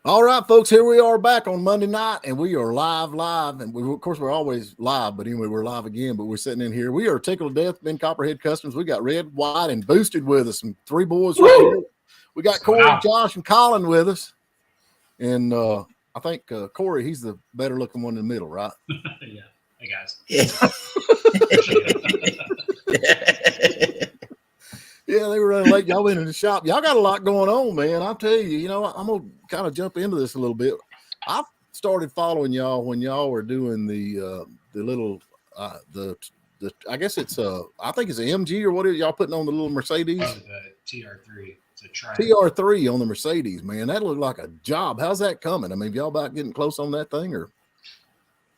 All right, folks, here we are back on Monday night, and we are live. And of course, we're always live, but anyway, we're live again, but we're sitting in here. We are tickled to death, Ben Copperhead Customs. We got Red, White, and Boosted with us, and three boys right here. We got Corey, Josh, and Colin with us. And I think Corey, he's the better looking one in the middle, right? Yeah. Hey, guys. Yeah, they were running late. Y'all went in the shop. Y'all got a lot going on, man. I'll tell you, I'm going to kind of jump into this a little bit. I started following y'all when y'all were doing the little, I guess it's, I think it's an MG or what are y'all putting on the little Mercedes? Oh, the TR3. It's a TR3 on the Mercedes, man. That looked like a job. How's that coming? I mean, y'all about getting close on that thing or?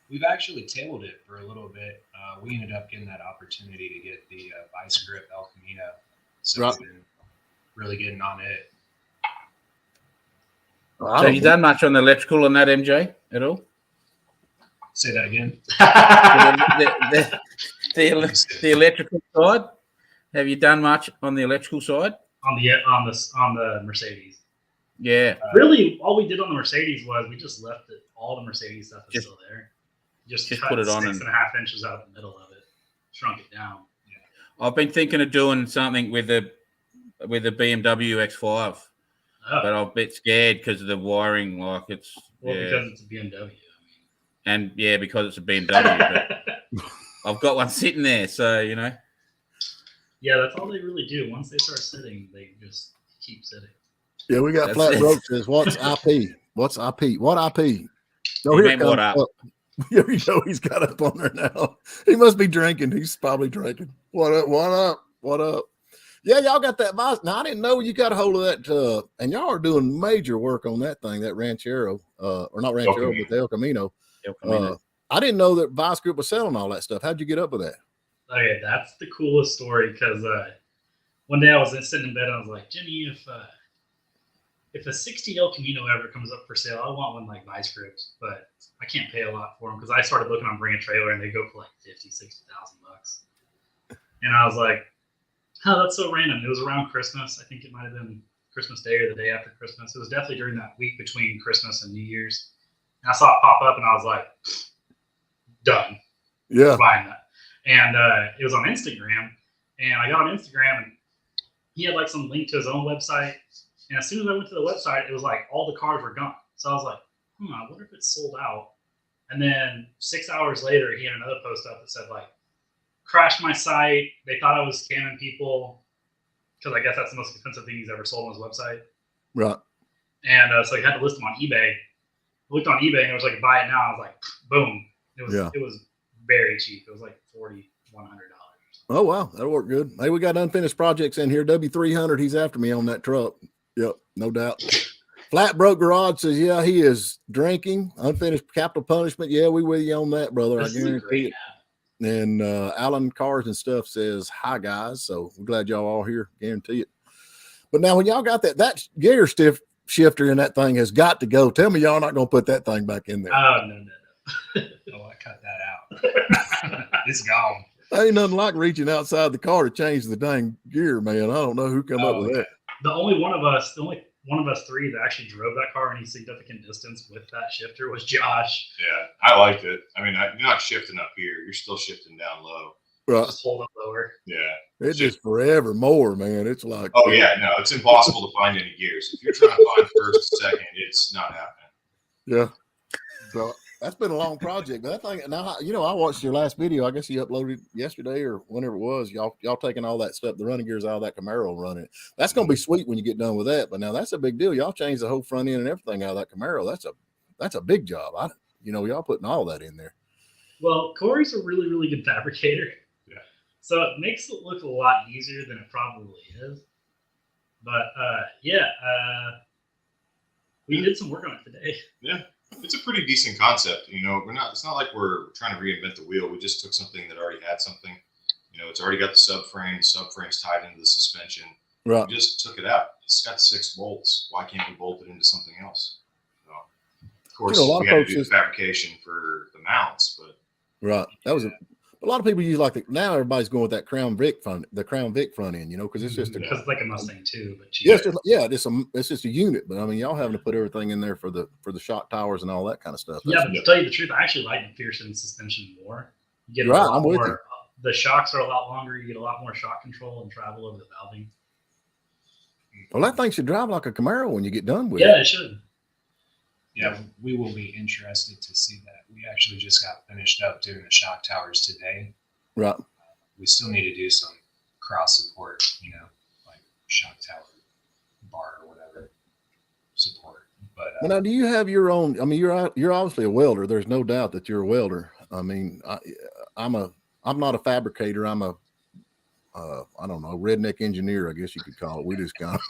We've actually tabled it for a little bit. We ended up getting that opportunity to get the Vice Grip El Camino. So right. We've been really getting on it. So have you done much on the electrical on that MJ at all? Say that again. the electrical side. Have you done much on the electrical side? On the Mercedes. Yeah. Really, all we did on the Mercedes was we just left it. All the Mercedes stuff is still there. Just cut put it on 6.5 inches out of the middle of it. Shrunk it down. Yeah. I've been thinking of doing something with the BMW X5, but I'm a bit scared because of the wiring. Like it's because it's a BMW. And because it's a BMW. But I've got one sitting there, so Yeah, that's all they really do. Once they start sitting, they just keep sitting. Yeah, we got Flat Broke says, "What's IP? What's IP? What IP?" No, here it comes what up. You know, he's got up on there now. He must be drinking. He's probably drinking. What up? What up? What up? Yeah, y'all got that vice. Now, I didn't know you got a hold of that. And y'all are doing major work on that thing, that Ranchero, or not Ranchero, but the El Camino. I didn't know that Vice Grip was selling all that stuff. How'd you get up with that? Okay, that's the coolest story because one day I was sitting in bed and I was like, Jimmy, if a 60 El Camino ever comes up for sale, I want one like Vice Grips, but I can't pay a lot for them because I started looking on Bring a Trailer and they go for like $50,000-$60,000. And I was like, oh, that's so random. It was around Christmas. I think it might have been Christmas Day or the day after Christmas. It was definitely during that week between Christmas and New Year's. And I saw it pop up and I was like, done. Yeah. Buying that. And it was on Instagram. And I got on Instagram and he had like some link to his own website. And as soon as I went to the website, it was like all the cars were gone. So I was like, I wonder if it's sold out. And then 6 hours later, he had another post up that said like, crashed my site. They thought I was scamming people because I guess that's the most expensive thing he's ever sold on his website. Right. And so he had to list them on eBay. I looked on eBay and it was like, buy it now. I was like, boom. It was very cheap. It was like $4,100. Oh, wow. That'll work good. Hey, we got unfinished projects in here. W300, he's after me on that truck. Yep, no doubt. Flat Broke Garage says, yeah, he is drinking. Unfinished Capital Punishment. Yeah, we with you on that, brother. I guarantee it. And Alan Cars and Stuff says, hi, guys. So we're glad y'all all here. Guarantee it. But now when y'all got that gear shifter in that thing has got to go. Tell me y'all not going to put that thing back in there. Oh, no. Oh, I cut that out. It's gone. Ain't nothing like reaching outside the car to change the dang gear, man. I don't know who come up with that. The only one of us three that actually drove that car any significant distance with that shifter was Josh. Yeah, I liked it. I mean, you're not shifting up here. You're still shifting down low. Right. Just hold it lower. Yeah. It's just forever more, man. It's like. Oh, yeah. No, it's impossible to find any gears. If you're trying to find first, second, it's not happening. Yeah. So that's been a long project. But that thing, now, I watched your last video. I guess you uploaded yesterday or whenever it was. Y'all taking all that stuff, the running gears out of that Camaro running. That's going to be sweet when you get done with that. But now that's a big deal. Y'all changed the whole front end and everything out of that Camaro. That's a big job. Y'all putting all that in there. Well, Corey's a really, really good fabricator. Yeah. So it makes it look a lot easier than it probably is. But we did some work on it today. Yeah. It's a pretty decent concept. It's not like we're trying to reinvent the wheel. We just took something that already had something. It's already got the subframe's tied into the suspension. Right. We just took it out. It's got 6 bolts. Why can't we bolt it into something else? So, of course, we had to do the fabrication for the mounts, but right. That was A lot of people use now everybody's going with that Crown Vic front end, because it's just because it's like a Mustang too, but it's just a unit. But I mean, y'all having to put everything in there for the shock towers and all that kind of stuff. Yeah, but to tell you the truth, I actually like the McPherson suspension more. You get a Right, lot I'm with more. you. The shocks are a lot longer. You get a lot more shock control and travel over the valving. Well, that thing should drive like a Camaro when you get done with it. Yeah, it should. Yeah, we will be interested to see that. We actually just got finished up doing the shock towers today. Right. We still need to do some cross support, like shock tower bar or whatever support. But Well, now, do you have your own? I mean, you're obviously a welder. There's no doubt that you're a welder. I mean, I'm not a fabricator. I'm a I don't know, redneck engineer, I guess you could call it. We just kind of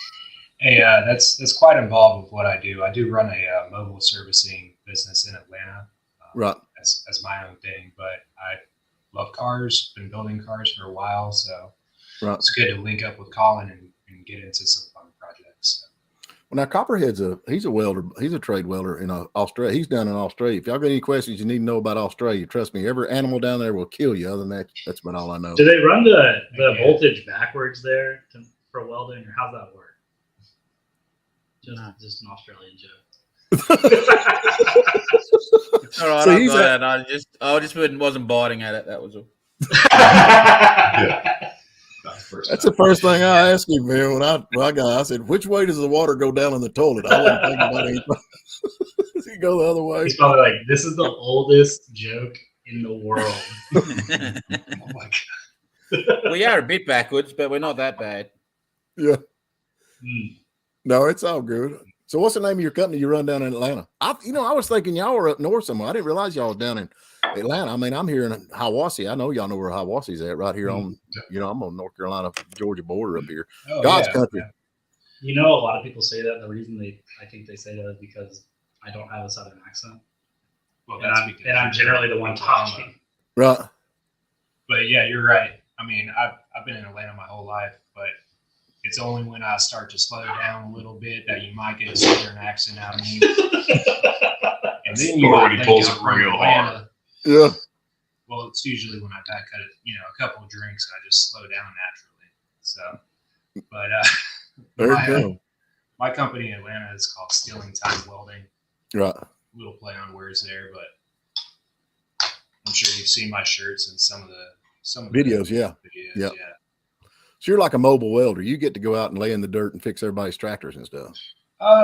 hey, that's quite involved with what I do. I do run a mobile servicing business in Atlanta. right. As my own thing, but I love cars. Been building cars for a while, so Right. it's good to link up with Colin and get into some fun projects. Well, now Copperhead's he's a welder. He's a trade welder in Australia. He's down in Australia. If y'all got any questions you need to know about Australia, trust me, every animal down there will kill you. Other than that, that's about all I know. Do they run the voltage backwards there for welding, or how's that work? Just an Australian joke. It's all right. So I he's got it. I just wasn't biting at it. That was all. That's the first thing I asked him, man. I said, which way does the water go down in the toilet? I wasn't thinking about anything. Does he go the other way? He's probably like, this is the oldest joke in the world. Oh my God. We are a bit backwards, but we're not that bad. Yeah. Mm. No, it's all good. So what's the name of your company you run down in Atlanta? I was thinking y'all were up north somewhere. I didn't realize y'all was down in Atlanta. I mean, I'm here in Hiawassee. I know y'all know where Hiawassee's at, right here on, I'm on North Carolina, Georgia border up here. Oh, God's yeah. country. You know, a lot of people say that. And the reason I think they say that is because I don't have a Southern accent. Well, And I'm generally the one talking. Right. But yeah, you're right. I mean, I've been in Atlanta my whole life, but it's only when I start to slow down a little bit that you might get a Southern accent out of me. And then you Or might when he think pulls I'm it from real Atlanta. hard. Yeah. Well, it's usually when I've had a couple of drinks, I just slow down naturally. So, but There you go. my company in Atlanta is called Stealing Time Welding. Right. Little play on words there, but I'm sure you've seen my shirts and some of the Videos, yeah. videos, Yep. yeah. So you're like a mobile welder. You get to go out and lay in the dirt and fix everybody's tractors and stuff.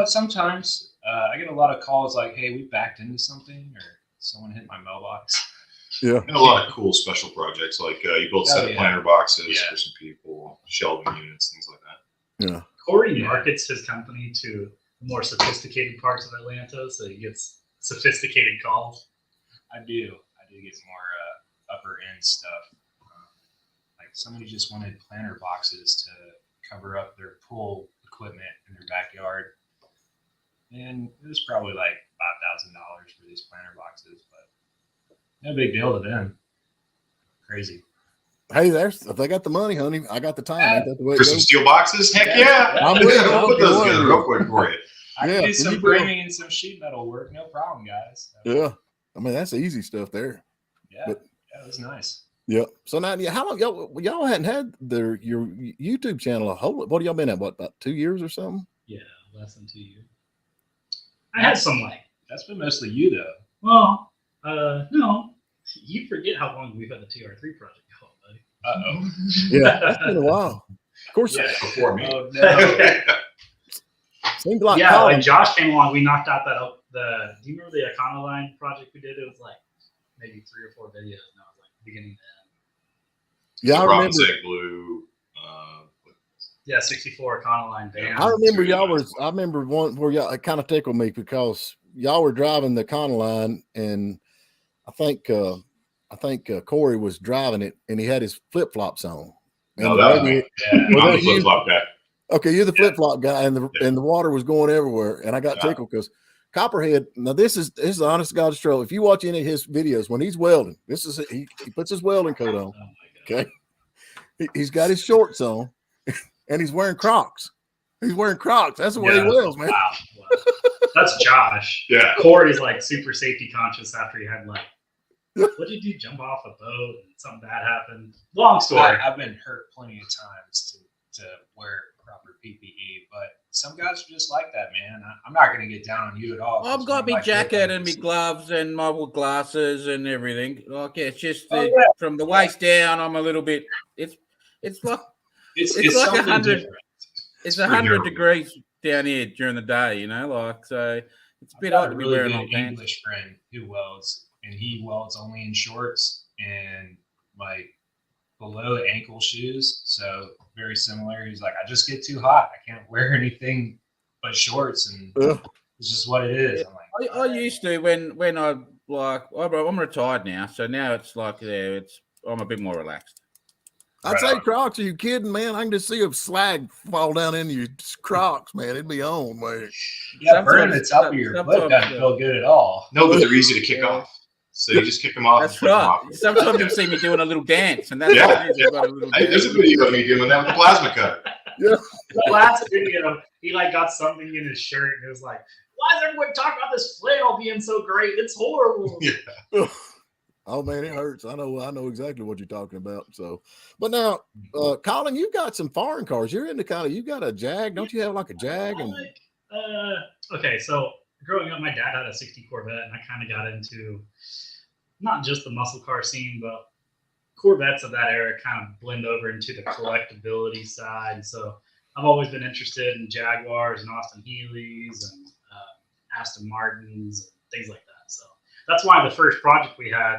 Sometimes I get a lot of calls like, "Hey, we backed into something," or "Someone hit my mailbox." Yeah. And a lot of cool special projects, like you build set of planter boxes for some people, shelving units, things like that. Yeah. Corey markets his company to the more sophisticated parts of Atlanta, so he gets sophisticated calls. I do get more upper end stuff. Like somebody just wanted planter boxes to cover up their pool equipment in their backyard, and it was probably like $5,000 for these planter boxes, but no big deal to them. Crazy. Hey, if they got the money, honey, I got the time. Ain't that the way it For some goes? steel boxes? Heck yeah. I'm with you. We'll put those together real quick for you. I Yeah, can do can some you do it? framing and some sheet metal work, no problem, guys. So, Yeah. I mean, that's easy stuff there. yeah, But- it was nice. Yeah. So now, how long y'all hadn't had your YouTube channel a whole? What have y'all been at? What, about 2 years or something? Yeah, less than 2 years. I had some That's been mostly you though. no, you forget how long we've had the TR3 project going, buddy. Uh-oh. Yeah, that's been a while. Of course, Yeah. Before me. Oh no. seems like Yeah, Colin- like Josh came along, we knocked out do you remember the Econoline project we did? It was like maybe 3 or 4 videos, and I was like beginning to end. Yeah, I remember. Robinson Blue. Yeah, 64 Econoline van. I remember I remember one where y'all, it kind of tickled me because y'all were driving the Econoline, and I think Corey was driving it, and he had his flip flops on. And No, the that was radio- me. Yeah. Was I'm that the flip flop guy. Okay, you're the flip flop guy, and the water was going everywhere, and I got Yeah. tickled because Copperhead. Now this is the honest to God's truth. If you watch any of his videos when he's welding, he puts his welding coat on. Oh my God. Okay, he's got his shorts on, and he's wearing Crocs. He's wearing Crocs. That's the way Yeah. he welds, man. Wow. That's Josh. Yeah. Corey's like super safety conscious after he had like What did you do? Jump off a boat and something bad happened? Long story. I've been hurt plenty of times to wear proper PPE, but some guys are just like that, man. I'm not going to get down on you at all. I've got my jacket and my gloves and my glasses and everything. Like it's just from the waist down. I'm a little bit. It's like it's like something 100. different. It's 100 degrees down here during the day. You know, like so. It's a bit I've hard got to a be really wearing good long pants. English friend who welds, and he welds only in shorts and like below the ankle shoes. So very similar. He's like, I just get too hot. I can't wear anything but shorts, and it's just what it is. I'm like, I used to when I like I'm retired now, so now it's like I'm a bit more relaxed. I'd say Crocs. Are you kidding, man? I can just see a slag fall down into your Crocs, man. It'd be on, man. Yeah, burning the top of your foot doesn't feel good at all. No, but they're easy to kick off. So you just kick them off. That's right. Sometimes you see me doing a little dance, and that's Yeah. what it is. I've got a little Hey, there's a dance. video of me doing that with the plasma cutter. The last video, he like got something in his shirt and it was like, why is everyone talking about this flannel being so great? It's horrible. Yeah. Oh man, it hurts. I know exactly what you're talking about. So, but now, Colin, you've got some foreign cars. You're into you got a Jag, don't you have like a Jag? And Okay, so growing up, my dad had a '60 Corvette, and I kind of got into not just the muscle car scene, but Corvettes of that era kind of blend over into the collectability side. So I've always been interested in Jaguars and Austin Healey's and Aston Martins and things like that. So that's why the first project we had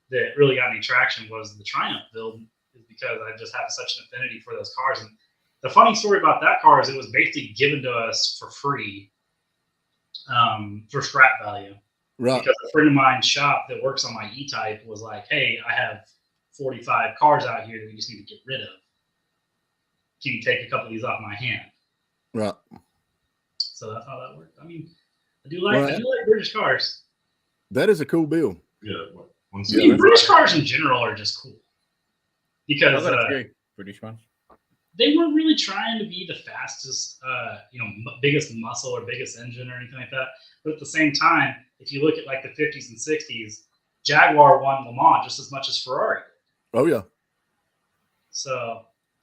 that really got any traction was the Triumph build, is because I just have such an affinity for those cars. And the funny story about that car is it was basically given to us for free for scrap value. right. Because a friend of mine's shop that works on my E-Type was like, hey, I have 45 cars out here that we just need to get rid of. Can you take a couple of these off my hand? Right. So that's how that worked. I mean, I do like British cars. That is a cool build. Yeah. I mean, British cars in general are just cool because I've got a few British ones. they weren't really trying to be the fastest, biggest muscle or biggest engine or anything like that. But at the same time, if you look at like the 50s and 60s, Jaguar won Le Mans just as much as Ferrari. Oh yeah. So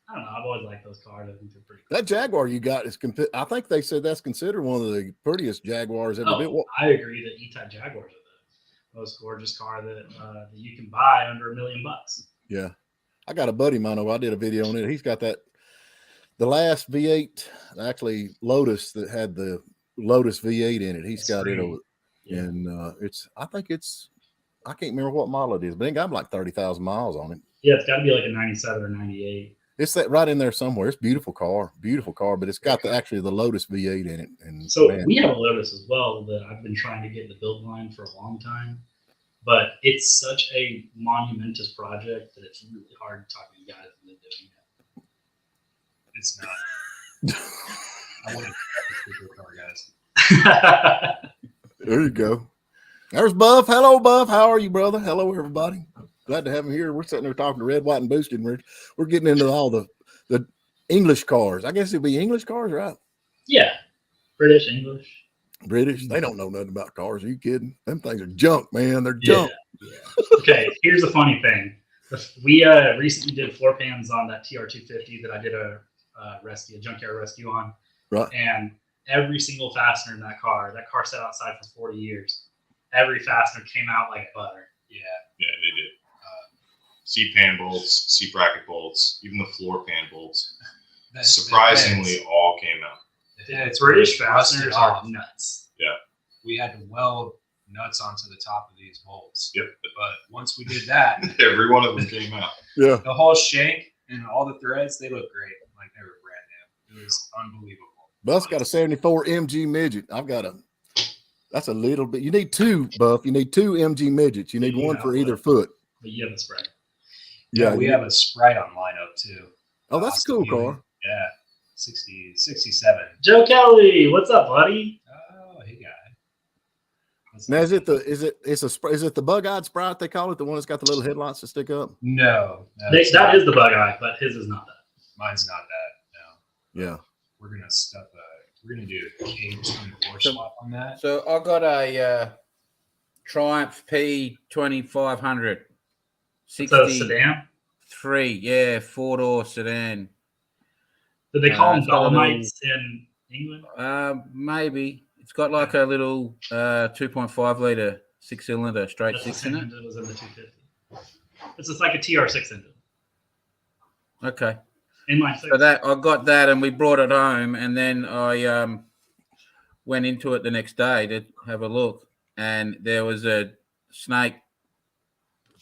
I don't know. I've always liked those cars. I think they're pretty cool. That Jaguar you got is I think they said that's considered one of the prettiest Jaguars ever built. I agree that E-Type Jaguars are the most gorgeous car that you can buy under $1 million. Yeah. I got a buddy of mine. I did a video on it. He's got the last V8, actually Lotus, that had the Lotus V8 in it. He's got it over, and I can't remember what model it is, but it got like 30,000 miles on it. Yeah, it's got to be like a 97 or 98. It's that right in there somewhere. It's a beautiful car, but it's got the Lotus V8 in it. And so we have a Lotus as well that I've been trying to get in the build line for a long time, but it's such a monumentous project that it's really hard to talk to you guys into doing it. It's not. I want to car, guys. There you go. There's Buff. Hello, Buff. How are you, brother? Hello, everybody. Glad to have him here. We're sitting there talking to Red, White, and Boosted. We're getting into all the English cars. I guess it'd be English cars, right? Yeah, British, English. British. They don't know nothing about cars. Are you kidding? Them things are junk, man. They're junk. Yeah. Okay, here's the funny thing. We recently did floor pans on that TR250 that I did a junkyard rescue on. Right. And every single fastener in that car sat outside for 40 years. Every fastener came out like butter. Yeah, they did. Seat pan bolts, seat bracket bolts, even the floor pan bolts. Surprisingly, all came out. Yeah, British fasteners are nuts. Yeah. We had to weld nuts onto the top of these bolts. Yep. But once we did that, Every one of them came out. Yeah. the whole shank and all the threads, they look great. Like they were brand new. It was unbelievable. Buff's got a 74 MG midget. That's a little bit. You need two, Buff. You need two MG midgets. You need one for either foot. But you have a Sprite. Yeah. We have a Sprite on lineup too. Oh, that's a cool car. Yeah. 67. Joe Kelly, what's up, buddy? Oh, hey guy. Now, is it the bug-eyed Sprite they call it? The one that's got the little headlights that stick up? No. That is the bug eye, but his is not that. Mine's not that. No. Yeah. We're gonna do a K24 swap on that. So I got a Triumph P2500. It's a sedan. 63, yeah, 4-door sedan. Did they call them it's got a little- Dolomites in England? Maybe. It's got like a little 2.5 litre 6-cylinder straight That's the 6 same in it. engine that was in the 250. It's just like a TR6 engine. Okay. Inline six. So that I got that, and we brought it home, and then I went into it the next day to have a look, and there was a snake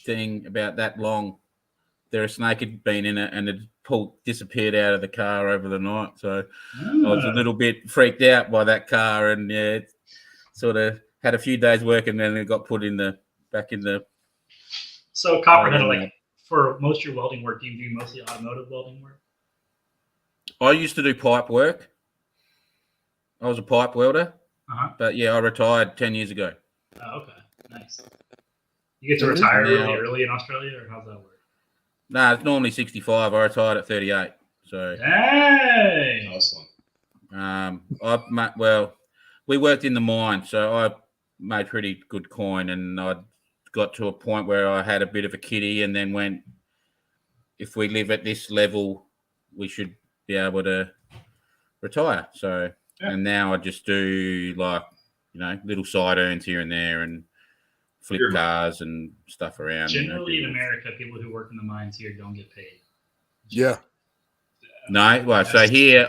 thing about that long. A snake had been in it, and it disappeared out of the car over the night. So I was a little bit freaked out by that car, and yeah, it sort of had a few days work, and then it got put back in the. So Copperhead, like for most of your welding work, do you do mostly automotive welding work? I used to do pipe work. I was a pipe welder, but yeah, I retired 10 years ago. Oh, okay, nice. You get to retire really early in Australia, or how's that work? Nah, it's normally 65. I retired at 38. So, Dang! Excellent. We worked in the mine, so I made pretty good coin, and I got to a point where I had a bit of a kitty, and then went, if we live at this level, we should be able to retire. So, and now I just do little side earns here and there, and flip cars and stuff around. Generally in America, people who work in the mines here don't get paid. Yeah. No, well, so here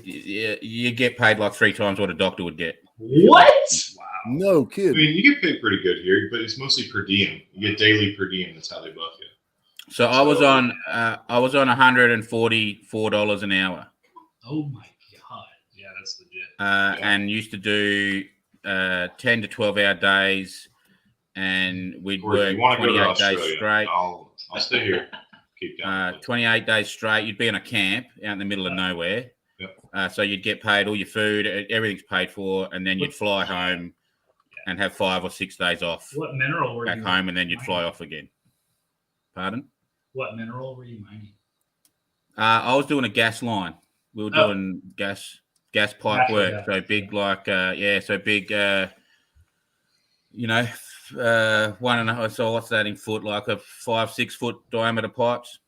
you get paid like 3 times what a doctor would get. What? Wow. No I kidding. mean, you get paid pretty good here, but it's mostly per diem. You get daily per diem. That's how they buff you. So I was on $144 an hour. Oh my god! Yeah, that's legit. And used to do 10 to 12-hour days, and we'd work 28 days straight. I'll stay here. Keep going. 28 days straight. You'd be in a camp out in the middle of nowhere. Yep. So you'd get paid all your food, everything's paid for, and then you'd fly home and have 5 or 6 days off. What mineral were back you home, and then you'd mining? fly off again. Pardon? What mineral were you mining? I was doing a gas line. We were doing gas pipe Natural work. gas. So big, one and a half. So what's that in foot? Like a 5-6 foot diameter pipes,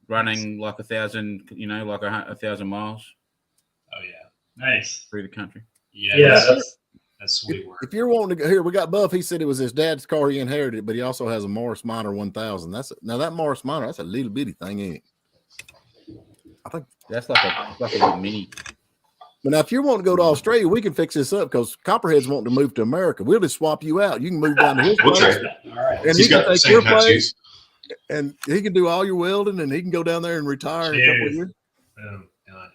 running like 1,000. Like 1,000 miles Oh yeah, Nice. through the country. yeah. That's sweet work. If you're wanting to go here, we got Buff. He said it was his dad's car. He inherited it, but he also has a Morris Minor 1000. That Morris Minor, that's a little bitty thing, ain't it? I think That's like a little mini. But now, if you want to go to Australia, we can fix this up because Copperhead's wanting to move to America. We'll just swap you out. You can move down to his We'll place, trade. All right. and He's he can got the take same your place, tattoos. and he can do all your welding, and he can go down there and retire in a couple of Cheers. years. Boom. Done.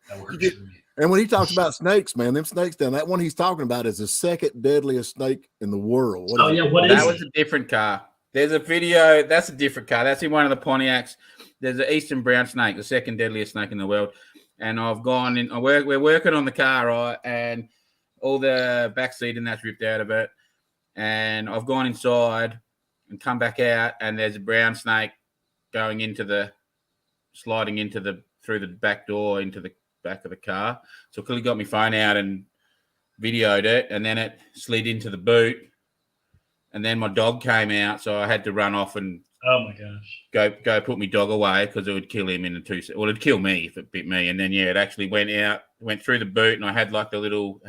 That works get- for me. And when he talks about snakes, man, them snakes down, that one he's talking about is the second deadliest snake in the world. What Oh is it? yeah, what is That was it? a different car. There's a video. That's a different car. That's in one of the Pontiacs. There's an eastern brown snake, the second deadliest snake in the world. And I've gone in. We're working on the car, right? And all the back seat and that's ripped out of it. And I've gone inside and come back out, and there's a brown snake sliding through the back door into the back of the car. So I quickly got my phone out and videoed it, and then it slid into the boot. And then my dog came out, so I had to run off and Oh my gosh. go put my dog away because it would kill him in the 2 seconds. Well, it'd kill me if it bit me. And then it actually went through the boot, and I had like a little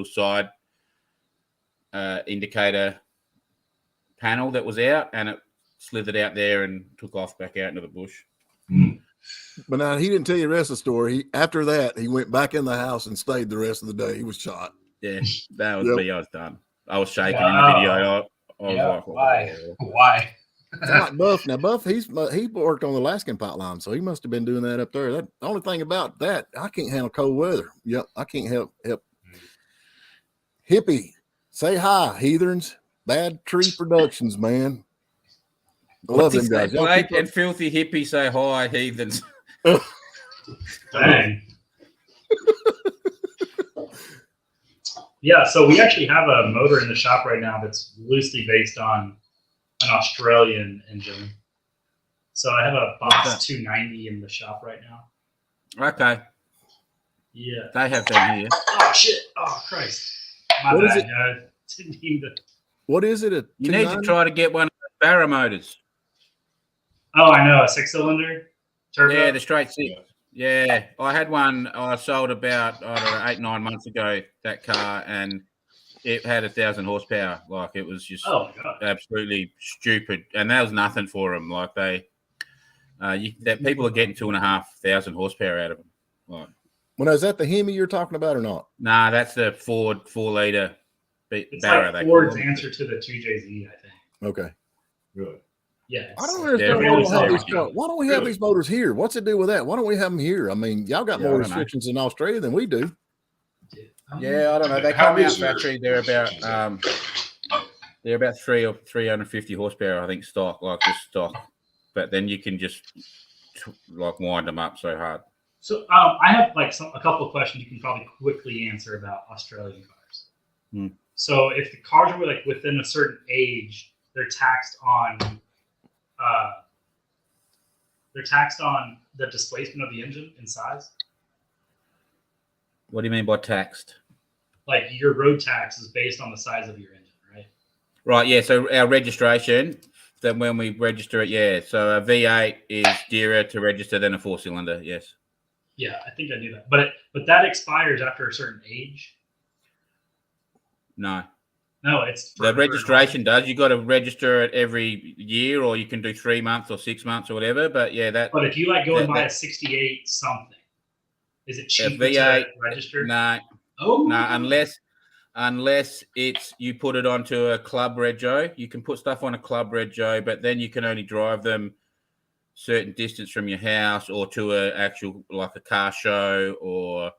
side indicator panel that was out, and it slithered out there and took off back out into the bush. But now he didn't tell you the rest of the story. After that, he went back in the house and stayed the rest of the day. He was shot. Yeah, that was Yep. me. I was done. I was shaking in Wow. the video. I was Yeah, like, why? "Oh." Why? It's like Buff. Now Buff, he worked on the Alaskan pipeline, so he must have been doing that up there. That the only thing about that, I can't handle cold weather. Yep, I can't help. Hippie, say hi, heathens. Bad Tree Productions, man. I love them guys. Y'all Blake keep up- and filthy hippie say hi, heathens. Dang. Yeah, so we actually have a motor in the shop right now that's loosely based on an Australian engine. So I have a Boss 290 in the shop right now. Okay, Yeah. they have them here. Oh shit! Oh Christ! My What is bad, it? guys. Didn't mean to. What is it? You need to try to get one of the Barra motors. Oh, I know, a 6-cylinder turbo. Yeah, the straight six. Yeah, I had one. I sold about, I don't know, 8-9 months ago. That car, and it had 1,000 horsepower. Like, it was just Oh my god. absolutely stupid, and that was nothing for them. Like, that people are getting 2,500 horsepower out of them. Like, Well, now, is that the Hemi you're talking about or not? nah, that's the Ford 4-liter It's Barra. like they Ford's call it. answer to the 2JZ, I think. Okay. Really? Yeah. I don't it's- understand really why we don't have serious. these cars. Why don't we have Really? these motors here? What's it do with that? Why don't we have them here? I mean, y'all got Yeah, more I don't know. restrictions in Australia than we do. Yeah, I don't know. They How come big out is your factory. They're about restrictions? they're about 350 horsepower, I think, stock, like just stock. But then you can just like wind them up so hard. So I have like a couple of questions you can probably quickly answer about Australian cars. Hmm. So if the cars are like within a certain age, they're taxed on the displacement of the engine in size. What do you mean by taxed? Like your road tax is based on the size of your engine, right? Right, yeah. So our registration, then when we register it, yeah. So a V8 is dearer to register than a 4-cylinder. Yes. Yeah, I think I knew that. But that expires after a certain age. No. No, it's The registration does. You got to register it every year, or you can do 3 months or 6 months or whatever. But yeah, that. But if you like go and that- buy a that- 68 something, is it A cheaper V8, to register? no, Oh no, unless it's you put it onto a club rego. You can put stuff on a club rego, but then you can only drive them certain distance from your house or to a actual like a car show, or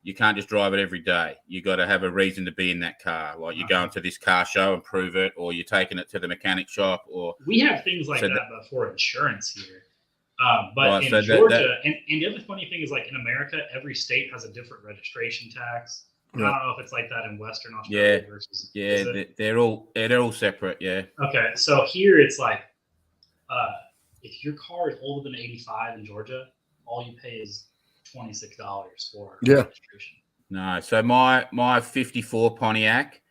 you can't just drive it every day. You got to have a reason to be in that car. Like you're going to this car show and prove it, or you're taking it to the mechanic shop, or We have things like So that, but for insurance here. But Right, in so that- Georgia, and the other funny thing is, like in America, every state has a different registration tax. And I don't know if it's like that in Western Australia versus. yeah, is it? they're all separate. Yeah, Okay, so here it's like, if your car is older than 85 in Georgia, all you pay is $26 for Yeah. registration. no. So my 54 Pontiac,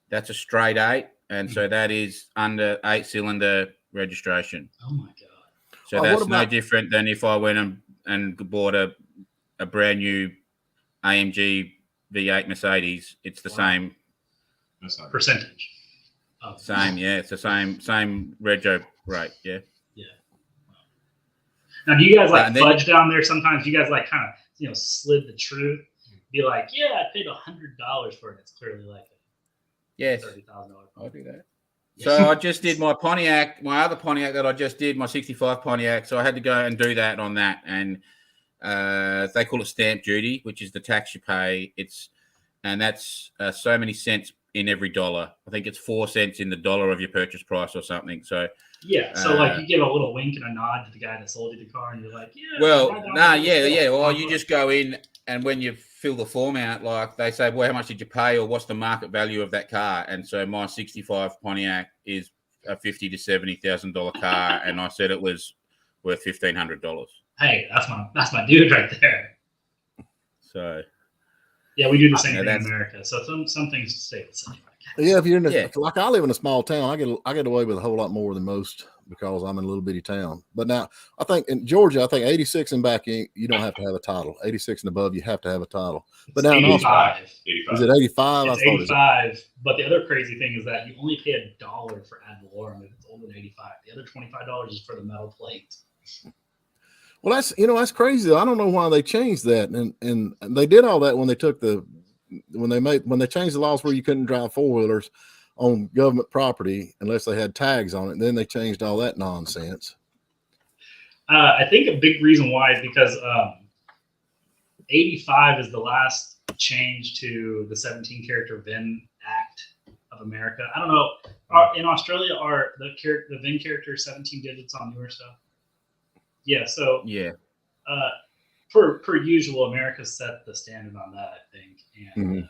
that's a straight 8, and so that is under 8-cylinder registration. Oh my god! So Oh, that's what no about- different than if I went and bought a brand new AMG V8 Mercedes. It's the Wow. same, That's not Percentage. Of- yeah. It's the same rego rate. Yeah. Now, do you guys like And then- fudge down there sometimes? You guys like kind of slid the truth, be like, yeah, I paid $100 for it. It's clearly like a Yes, $30,000. I'll do that. So I just did my Pontiac, my other Pontiac that I just did, my 65 Pontiac. So I had to go and do that on that, and they call it stamp duty, which is the tax you pay. And that's so many cents in every dollar. I think it's 4 cents in the dollar of your purchase price or something. So Yeah, so like you give a little wink and a nod to the guy that sold you the car, and you're like, yeah. well, right down nah, to the yeah, store. yeah. Well, you just go in, and when you fill the form out, like they say, well, how much did you pay, or what's the market value of that car? And so my 65 Pontiac is a $50,000 to $70,000 car, and I said it was worth $1,500. Hey, that's my dude right there. So Yeah, we do the same Yeah, thing in that's- America. So some things stay the same. Yeah, if you're in the, Yeah. like I live in a small town, I get away with a whole lot more than most because I'm in a little bitty town. But now I think in Georgia, I think 86 and back, you don't have to have a title. 86 and above, you have to have a title. But now in Australia, 85. 85. is it 85? It's I thought it was 85. But the other crazy thing is that you only pay $1 for ad valorem if it's older than 85. The other $25 is for the metal plate. Well, that's crazy. I don't know why they changed that, and they did all that when they took when they changed the laws where you couldn't drive 4-wheelers on government property unless they had tags on it. And then they changed all that nonsense. I think a big reason why is because 85 is the last change to the 17 character VIN Act of America. I don't know. In Australia, are the VIN characters 17 digits on newer stuff? Yeah. So yeah, per usual, America set the standard on that, I think. And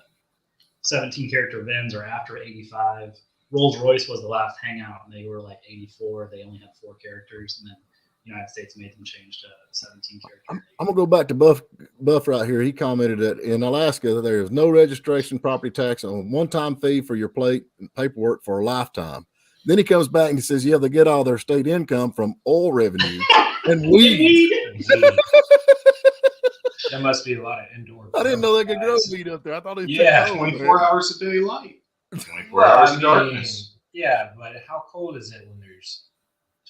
17 character VINs are after 85. Rolls Royce was the last hangout, and they were like 84. They only had 4 characters, and then United States made them change to 17 character. I'm gonna go back to Buff right here. He commented that in Alaska there is no registration, property tax, on one-time fee for your plate and paperwork for a lifetime. Then he comes back and he says, "Yeah, they get all their state income from oil revenue and weed." There must be a lot of indoor. I didn't know they could grow guys. weed up there. I thought it was Yeah, 24 hours a day light. 24 Well, hours I of mean, darkness. Yeah, but how cold is it when there's?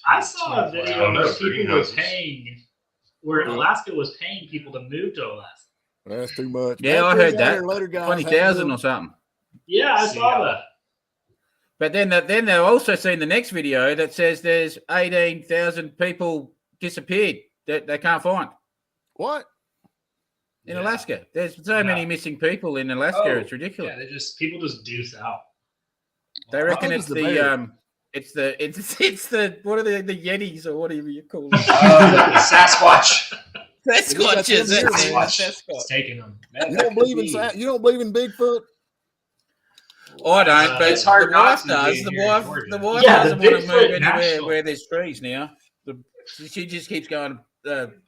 I saw a 24 video hours. where people were Greenhouses. paying, where Alaska was paying people to move to Alaska. That's too much. Yeah, I heard that. 20,000 or something. Yeah, I See, saw that. But then they've also seen the next video that says there's 18,000 people disappeared that they can't find What? in Yeah. Alaska. There's so many missing people in Alaska. Oh, It's ridiculous. Yeah, they just People just deuce out. They reckon think it's it's the bear. it's the what are the Yetis or whatever you call them? Sasquatch. Sasquatches. That's That's them it, Sasquatch. Sasquatch. It's taking them. Man, You that don't could believe in be. you don't believe in Bigfoot? I don't, but It's hard the not wife to does. being The here in wife, Georgia. the wife Yeah, doesn't the want to move Bigfoot anywhere national. where there's trees now. She just keeps going,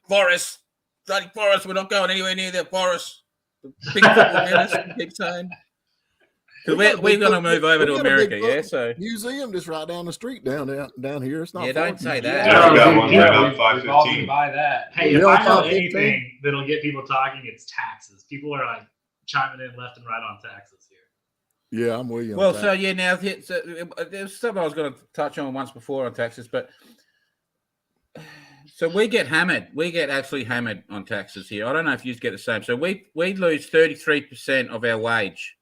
forest, bloody forest. We're not going anywhere near the forest. The Bigfoot will get us. She keeps saying. We Because got a we're going to Bigfoot- move over we to got a America, Bigfoot yeah. So Museum just right down the street down here. It's not Yeah, far don't from say you. that. Yeah, we got one right Yeah, on We've all 515. been by that. Hey, You if know, I know 515? anything that'll get people talking, it's taxes. People are like chiming in left and right on taxes here. Yeah, I'm with you. on well, that. so yeah. Now there's something I was going to touch on once before on taxes, but so we get hammered. We get actually hammered on taxes here. I don't know if you get the same. So we lose 33% of our wage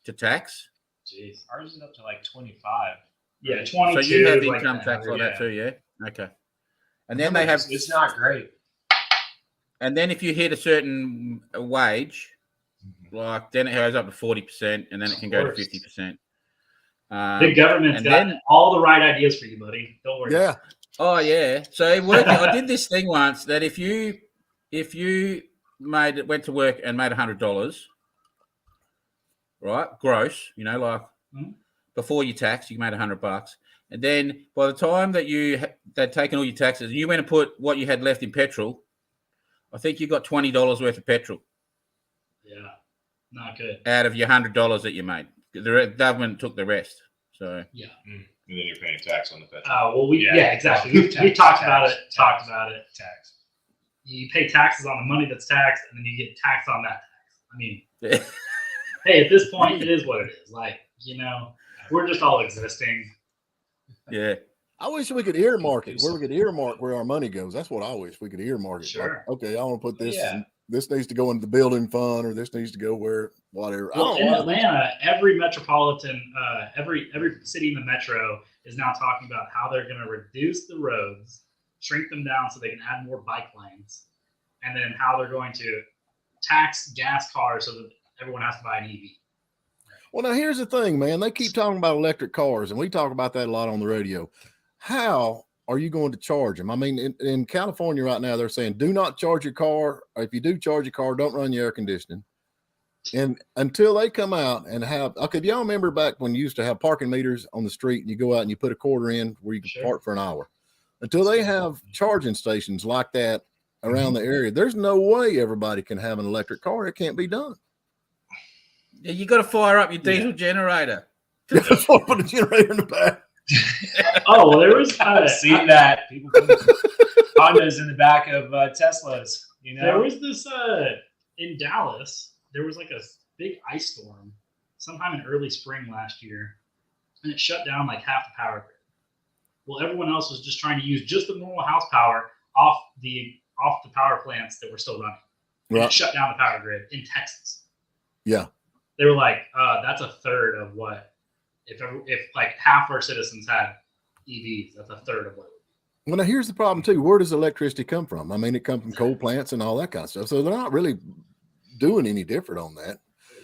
to tax. Jeez. Ours is up to like 25. Yeah, So 22. you have like income that. tax like that Yeah. too, yeah? Okay. And then they have, It's not great. and then if you hit a certain wage, like then it goes up to 40%, and then it can go to course. 50%. The government's and got then- all the right ideas for you, buddy. Don't worry. yeah, Oh yeah. So it worked. I did this thing once that if you went to work and made $100, right, gross, like Mhm. before you tax, you made $100, and then by the time that they'd taken all your taxes, and you went and put what you had left in petrol, I think you got $20 worth of petrol Yeah. Not good. out of your $100 that you made. The government took the rest. So And then you're paying tax on the petrol. Well, Yeah. yeah, exactly. Well, We tax, talked about tax, it. tax. Talked about it. Tax. You pay taxes on the money that's taxed, and then you get taxed on that tax. I mean, yeah. hey, at this point, it is what it is. Like, we're just all existing. I wish we could earmark it. Where we could earmark where our money goes. That's what I wish we could earmark it. Sure. Like, okay, I want to put this. Yeah. This needs to go into the building fund, or this needs to go where whatever. Well, I in don't know. Atlanta, every metropolitan, every city in the metro is now talking about how they're going to reduce the roads, shrink them down so they can add more bike lanes, and then how they're going to tax gas cars so that everyone has to buy an EV. Well, now here's the thing, man. They keep talking about electric cars, and we talk about that a lot on the radio. How are you going to charge them? I mean, in California right now, they're saying do not charge your car. Or if you do charge your car, don't run your air conditioning. And until they come out and have, okay, do y'all remember back when you used to have parking meters on the street and you go out and you put a quarter in where you can Sure. park for an hour? Until they have charging stations like that around the area, there's no way everybody can have an electric car. It can't be done. Yeah, you got to fire up your diesel generator. Just want to put a generator in the back. Oh, well, there was I've seen that. People put Hondas in the back of Teslas. there was this in Dallas. There was like a big ice storm sometime in early spring last year, and it shut down like half the power grid. Well, everyone else was just trying to use just the normal house power off the power plants that were still running. And Right. it shut down the power grid in Texas. Yeah. They were like, that's a third of what if like half our citizens had EVs. That's a third of what. Well, now here's the problem too. Where does electricity come from? I mean, it comes from coal plants and all that kind of stuff. So they're not really doing any different on that.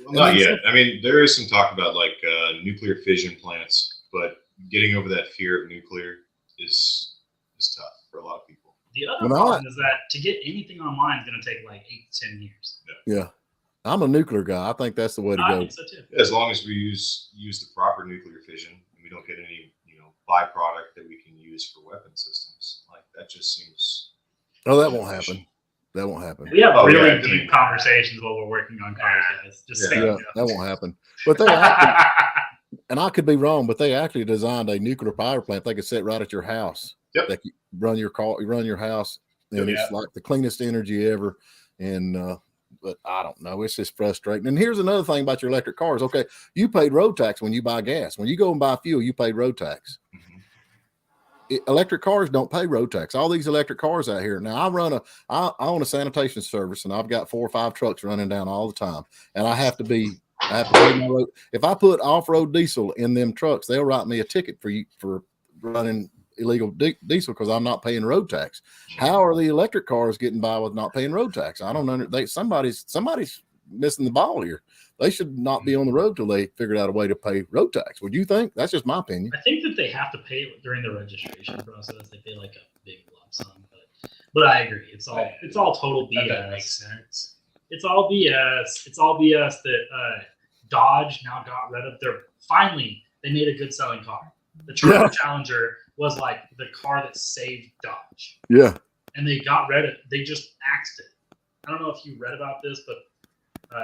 Well, not yet. I mean, there is some talk about like nuclear fission plants, but getting over that fear of nuclear is tough for a lot of people. The other Well, problem is that to get anything online is going to take like 8 to 10 years. Yeah. I'm a nuclear guy. I think that's the way to I go. think so too. As long as we use the proper nuclear fission and we don't get any byproduct that we can use for weapon systems. Like that just seems. Oh, that won't happen. That won't happen. We have Oh, yeah, really I mean- deep conversations while we're working on cars, guys. Just Yeah. saying. Yeah, that won't happen. But they actually, and I could be wrong, but they actually designed a nuclear power plant they could set right at your house. Yep. That you run your car, you run your house, and Yeah. it's like the cleanest energy ever. And but I don't know, it's just frustrating. And here's another thing about your electric cars. Okay, you paid road tax when you buy gas. When you go and buy fuel, you pay road tax. Electric cars don't pay road tax. All these electric cars out here. Now I own a sanitation service, and I've got 4 or 5 trucks running down all the time. And I have to pay my road. If I put off-road diesel in them trucks, they'll write me a ticket for running illegal diesel because I'm not paying road tax. How are the electric cars getting by with not paying road tax? I don't know. Somebody's missing the ball here. They should not be on the road till they figured out a way to pay road tax. Would you think? That's just my opinion. I think that they have to pay it during the registration process. They pay like a big lump sum, but I agree. It's all total That doesn't make BS. sense. It's all BS. It's all BS that Dodge now got rid of their. Finally, they made a good selling car. The Charger Yeah. Challenger was like the car that saved Dodge, Yeah. and they got rid of. They just axed it. I don't know if you read about this, but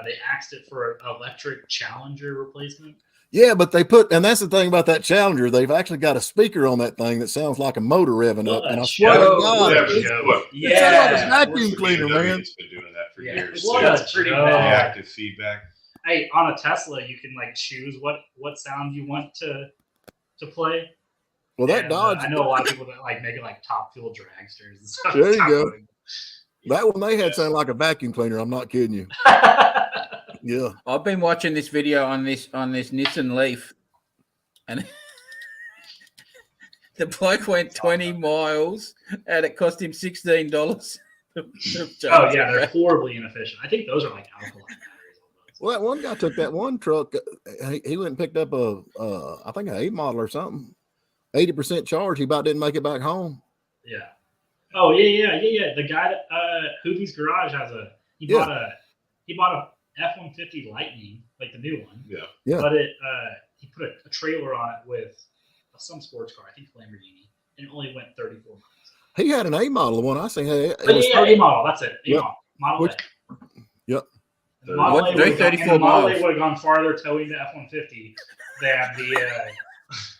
they axed it for an electric Challenger replacement. Yeah, but and that's the thing about that Challenger. They've actually got a speaker on that thing that sounds like a motor revving up. And I swear to What a God, joke. it's- Look, it sounds like a Yeah. vacuum cleaner, man. It's been doing that for Yeah. years. What too. a That's pretty joke. bad. Active feedback. Hey, on a Tesla, you can like choose what sound you want to play. Well, that And, Dodge, I know a lot of people that like make it like Top Fuel dragsters and stuff. There It's you not go. good. that one they had sounded like a vacuum cleaner. I'm not kidding you. Yeah. I've been watching this video on this Nissan Leaf, and the bloke went 20 miles, and it cost him $16. Oh yeah, they're horribly inefficient. I think those are like alkaline batteries. Almost. Well, that one guy took that one truck. He went and picked up I think an 8 model or something. 80% charge. He about didn't make it back home. Yeah. Oh yeah. The guy that Hoovie's Garage has he bought a F-150 Lightning, like the new one. Yeah. Yeah. But he put a trailer on it with some sports car, I think Lamborghini, and it only went 34 miles. He had an A model. The one I seen. It Oh, was yeah, A model. That's it. A Yep. Model Which- A. Yep. And the Model What- A would've gone- 34 and the Model A miles. would have gone farther towing the F-150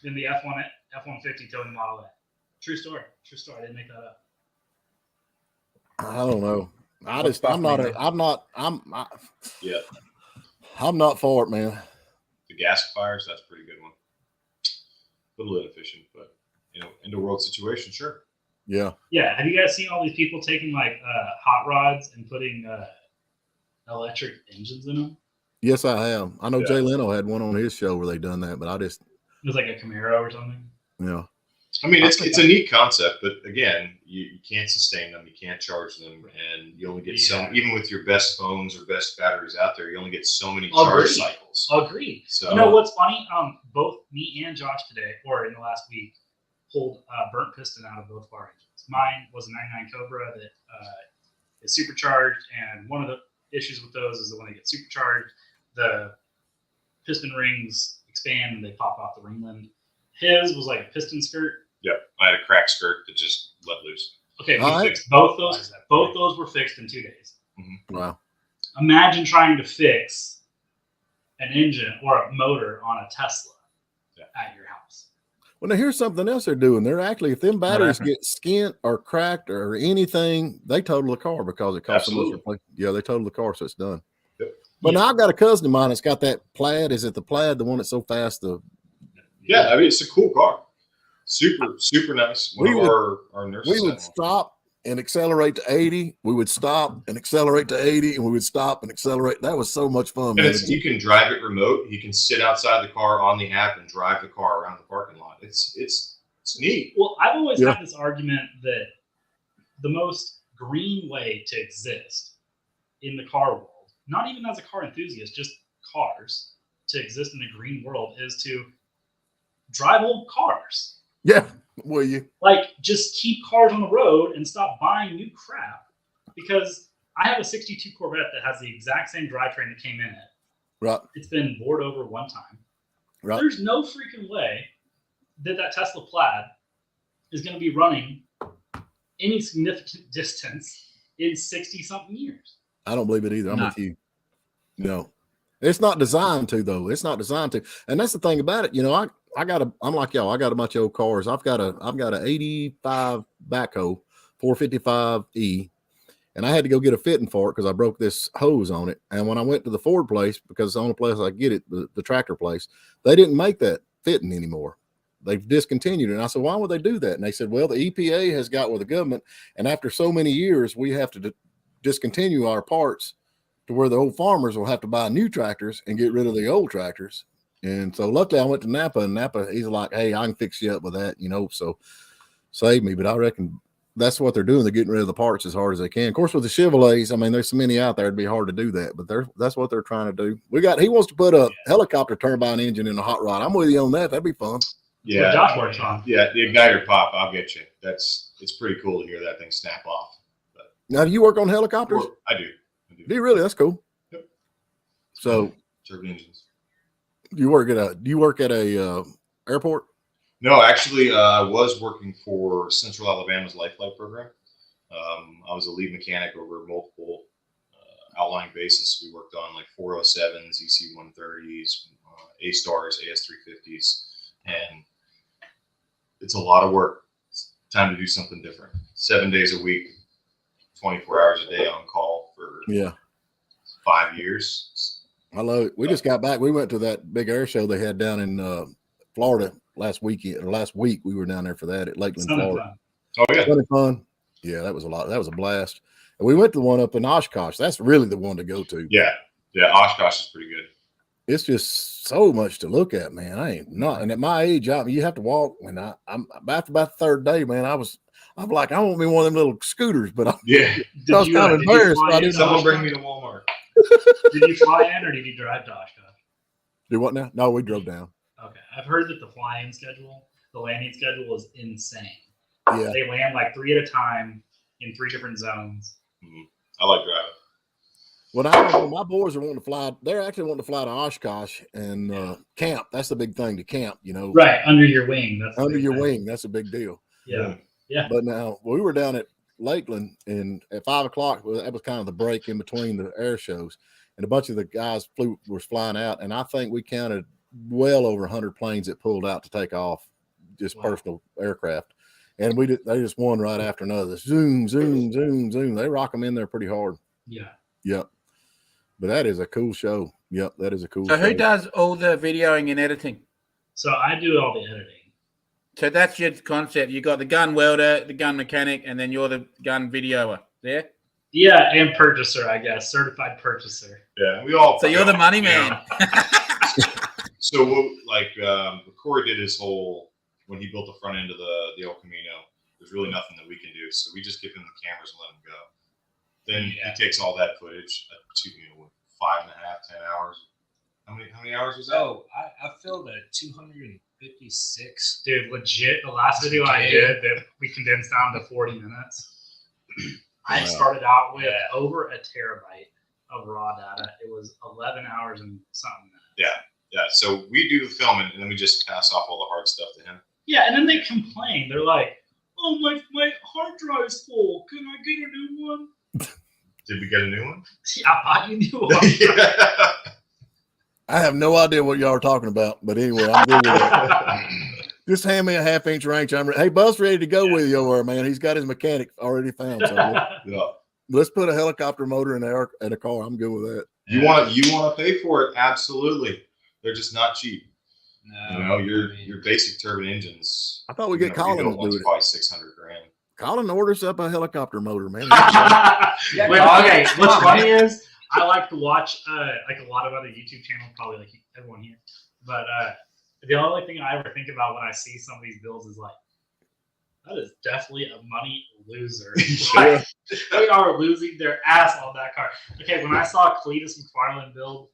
than the F-150 towing the Model A. True story. I didn't make that up. I don't know. What's I'm Yeah. not for it, man. The gasifiers, that's a pretty good one. A little inefficient, but end of world situation, sure. Yeah. Yeah. Have you guys seen all these people taking like hot rods and putting electric engines in them? Yes, I have. I know Yeah. Jay Leno had one on his show where they done that, but I just, It was like a Camaro or something. I mean, it's a neat concept, but again, you can't sustain them, you can't charge them, and you only get even with your best phones or best batteries out there, you only get so many charge Agreed. cycles. Agreed. So You know what's funny? Both me and Josh today, or in the last week, pulled burnt piston out of both of our engines. Mine was a 99 Cobra that is supercharged, and one of the issues with those is that when they get supercharged, the piston rings expand and they pop off the ring. His was like a piston skirt. Yep, I had a crack skirt that just let loose. Okay, we All right. fixed both Why those. is that Both funny? those were fixed in 2 days. wow. Imagine trying to fix an engine or a motor on a Tesla at your house. Well, now here's something else they're doing. They're actually, if them batteries get skint or cracked or anything, they total the car because it costs so much to Absolutely. replace. Yeah, they total the car, so it's done. Yep. But now I've got a cousin of mine that's got that Plaid. Is it the Plaid, the one that's so fast? Yeah, I mean, it's a cool car. Super nice. One We of would- our nurses We would had one. stop and accelerate to 80. We would stop and accelerate to 80, and we would stop and accelerate. That was so much fun, And man. you can drive it remote. You can sit outside the car on the app and drive the car around the parking lot. It's neat. Well, I've always Yeah. had this argument that the most green way to exist in the car world, not even as a car enthusiast, just cars, to exist in the green world is to drive old cars. Yeah, will you? Like, just keep cars on the road and stop buying new crap. Because I have a 62 Corvette that has the exact same drivetrain that came in it. Right, It's been bored over one time. right. There's no freaking way that Tesla Plaid is going to be running any significant distance in 60 something years. I don't believe it either. I'm No. with you. No, it's not designed to though. It's not designed to. And that's the thing about it. You know, I'm like y'all. I got a bunch of old cars. I've got a 85 backhoe 455E. And I had to go get a fitting for it because I broke this hose on it. And when I went to the Ford place, because it's the only place I get it, the tractor place, they didn't make that fitting anymore. They've discontinued it. And I said, why would they do that? And they said, well, the EPA has got with the government. And after so many years, we have to discontinue our parts to where the old farmers will have to buy new tractors and get rid of the old tractors. And so luckily I went to Napa, and Napa, he's like, hey, I can fix you up with that, you know, so save me. But I reckon that's what they're doing. They're getting rid of the parts as hard as they can. Of course, with the Chevrolets, I mean, there's so many out there, it'd be hard to do that, but that's what they're trying to do. He wants to put a helicopter turbine engine in a hot rod. I'm with you on that. That'd be fun. Yeah. What Josh works on. Yeah, the igniter pop, I'll get you. It's pretty cool to hear that thing snap off. Now, do you work on helicopters? I do. Do you really? That's cool. Yep. So Turbine engines. do you work at a airport? No, actually, I was working for Central Alabama's Life Flight program. I was a lead mechanic over multiple outlying bases. We worked on like 407s, EC-130s, A-Stars, AS-350s, and it's a lot of work. It's time to do something different. 7 days a week, 24 hours a day on call for 5 years. I love it. We just got back. We went to that big air show they had down in Florida last week. We were down there for that at Lakeland, Son of Florida. fun. Oh yeah, Really fun. Yeah, that was a lot. That was a blast. And we went to the one up in Oshkosh. That's really the one to go to. yeah. Oshkosh is pretty good. It's just so much to look at, man. I ain't not. And at my age, you have to walk. And I'm about the third day, man. I'm like, I want me one of them little scooters, but I Yeah, was kind of embarrassed. fly I in didn't to someone Oshkosh? bring me to Walmart. Did you fly in or did you drive to Oshkosh? do what now? No, we drove down. Okay. I've heard that the flying schedule, the landing schedule is insane. Yeah. They land like 3 at a time in 3 different zones. I like driving. When my boys are wanting to fly, they're actually wanting to fly to Oshkosh and camp. That's the big thing, to camp, you know. Right, under your wing. That's the Under big your thing. wing. That's a big deal. Yeah. But now we were down at Lakeland, and at 5 o'clock, that was kind of the break in between the air shows, and a bunch of the guys was flying out, and I think we counted well over 100 planes that pulled out to take off, just Wow. personal aircraft, and they just one right after another. Zoom, zoom, zoom, zoom. They rock them in there pretty hard. Yeah. Yep. But that is a cool show. Yep, that is a cool So show. who does all the videoing and editing? So I do all the editing. So that's your concept. You got the gun welder, the gun mechanic, and then you're the gun videoer. There. Yeah, and purchaser, I guess. Certified purchaser. Yeah, we all. So you're the money man. So Corey did his whole when he built the front end of the El Camino. There's really nothing that we can do, so we just give him the cameras and let him go. Then Yeah. he takes all that footage. 5.5, 10 hours. How many hours was that? Oh, I filled a 256. Dude, legit, the last video I did that we condensed down to 40 minutes. I Wow. started out with over a terabyte of raw data. It was 11 hours and something. Yeah, so we do the filming and then we just pass off all the hard stuff to him. Yeah, and then they complain. They're like, "Oh, my hard drive is full. Can I get a new one?" Did we get a new one? Yeah, I bought you a new one. Yeah. I have no idea what y'all are talking about, but anyway, I'm good with that. Just hand me a 1/2-inch wrench. Hey, Buzz, ready to go with you over there, man. He's got his mechanic already found. So Yeah. let's put a helicopter motor in a car. I'm good with that. You want to pay for it? Absolutely. They're just not cheap. No, You know, your I mean, basic turbine engines. I thought we get Colin to do it. Probably $600,000. Colin orders up a helicopter motor, man. Yeah, Well, okay, come what's on, funny man. is I like to watch like a lot of other YouTube channels, probably like everyone here. But the only thing I ever think about when I see some of these builds is like, that is definitely a money loser. Like, they are losing their ass on that car. Okay, when I saw Cletus McFarland build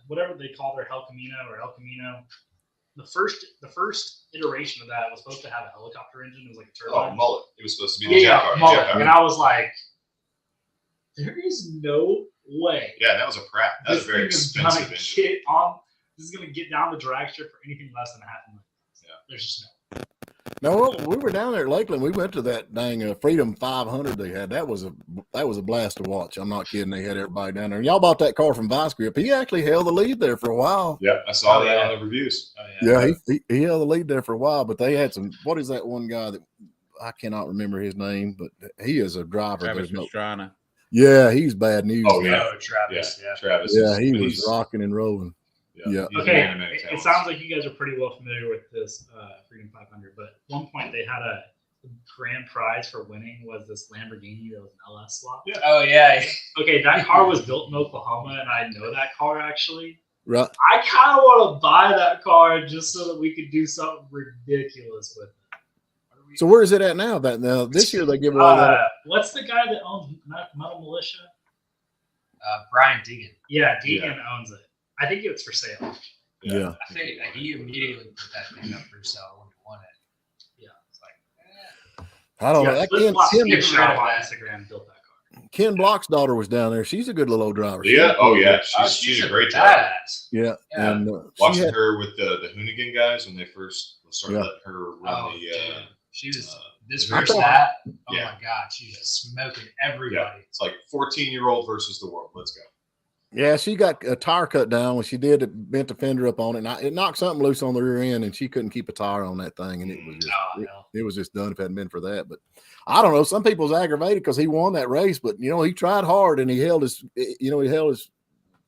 whatever they call their El Camino, the first iteration of that was supposed to have a helicopter engine. It was like a Oh, turbine. mullet. It was supposed to be the jet car. mullet. jet car. And I was like, there is no way Yeah, that was a Pratt. That was this a very thing is expensive gonna engine. get on. This is gonna get down the drag strip for anything less than $500,000. there's just no. No, we were down there at Lakeland. We went to that dang Freedom 500 they had. That was a blast to watch. I'm not kidding. They had everybody down there. And y'all bought that car from Vice Grip. He actually held the lead there for a while. Yep, I saw Oh, that yeah. on the reviews. Oh, yeah. Yeah, he held the lead there for a while. But they had some. What is that one guy that I cannot remember his name? But he is a driver. Travis There's no. Pastrana. Yeah, he's bad news. Oh, yeah. Oh, Travis. Yeah. Travis. Yeah, he but was he's- rocking and rolling. Yeah. he's a Okay, man of many it talents. sounds like you guys are pretty well familiar with this Freedom 500. But at one point they had a grand prize for winning was this Lamborghini that was an LS slot. Yeah. Oh yeah. Okay, that car was built in Oklahoma, and I know that car actually. Right. I kind of want to buy that car just so that we could do something ridiculous with it. So where is it at now? That now this year they give away that. What's the guy that owns Metal Militia? Brian Deegan. Yeah, Deegan owns it. I think it's for sale. Yeah. I think he immediately put that thing up for sale when he won it. Yeah. It's like, I don't know. That Flip Flop Ken picture of on Instagram built that car. Ken Block's daughter was down there. She's a good little old driver. Yeah. Oh, yeah. She's a great driver. badass. Yeah. Yeah. And Watching she had, her with the Hoonigan guys when they first started Yeah. letting her run Oh, the. dude. She was this I versus thought- that. Oh Yeah. my god, she's just smoking Yeah, everybody. it's like 14-year-old versus the world. Let's go. yeah, she got a tire cut down when she did. It bent the fender up on it, and it knocked something loose on the rear end, and she couldn't keep a tire on that thing, and it was just Oh, hell. it was just done if it hadn't been for that. But I don't know. Some people's aggravated because he won that race, but he tried hard and he held his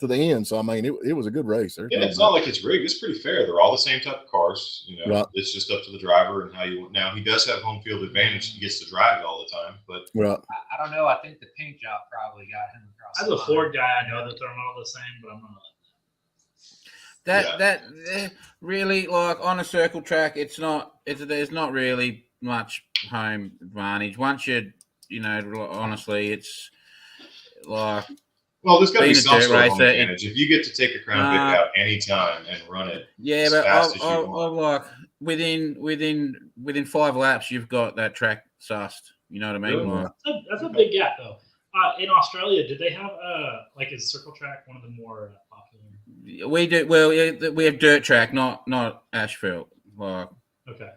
to the end. So I mean, it was a good race. There's Yeah, no it's doubt. not like it's rigged. It's pretty fair. They're all the same type of cars. Right. It's just up to the driver and how you want. Now he does have home field advantage. He gets to drive it all the time. But Right. I don't know. I think the paint job probably got him across. As the a line. Ford guy, I know that they're not all the same, but I'm not. That really, like on a circle track, there's not really much home advantage. Once honestly, it's like well, there's got to be Being a some dirt sort of home racer, advantage. If you get to take a Crown Vic out anytime and run it, yeah, as but fast as you I want. like within 5 laps, you've got that track sussed. You know what I mean? Yeah. Like, That's a big gap, though. In Australia, did they have is Circle Track one of the more popular? we do well. We have dirt track, not asphalt. Like, Okay.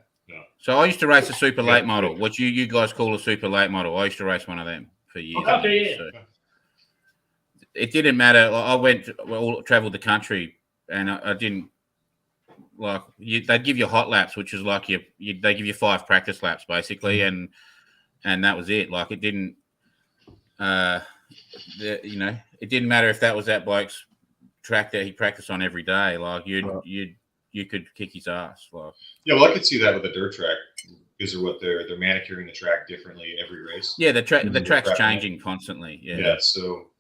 so I used to race a super Yeah. late model, which you guys call a super late model. I used to race one of them for years. Okay, yeah. So it didn't matter. I traveled the country, and I didn't like. They'd give you hot laps, which is like they give you 5 practice laps basically, and that was it. Like it didn't. It didn't matter if that was that bloke's track that he practiced on every day. Like you could kick his ass. Like Yeah, well, I could see that with a dirt track because of what they're manicuring the track differently every race. yeah, the track's Crap. changing constantly. Yeah. Yeah, so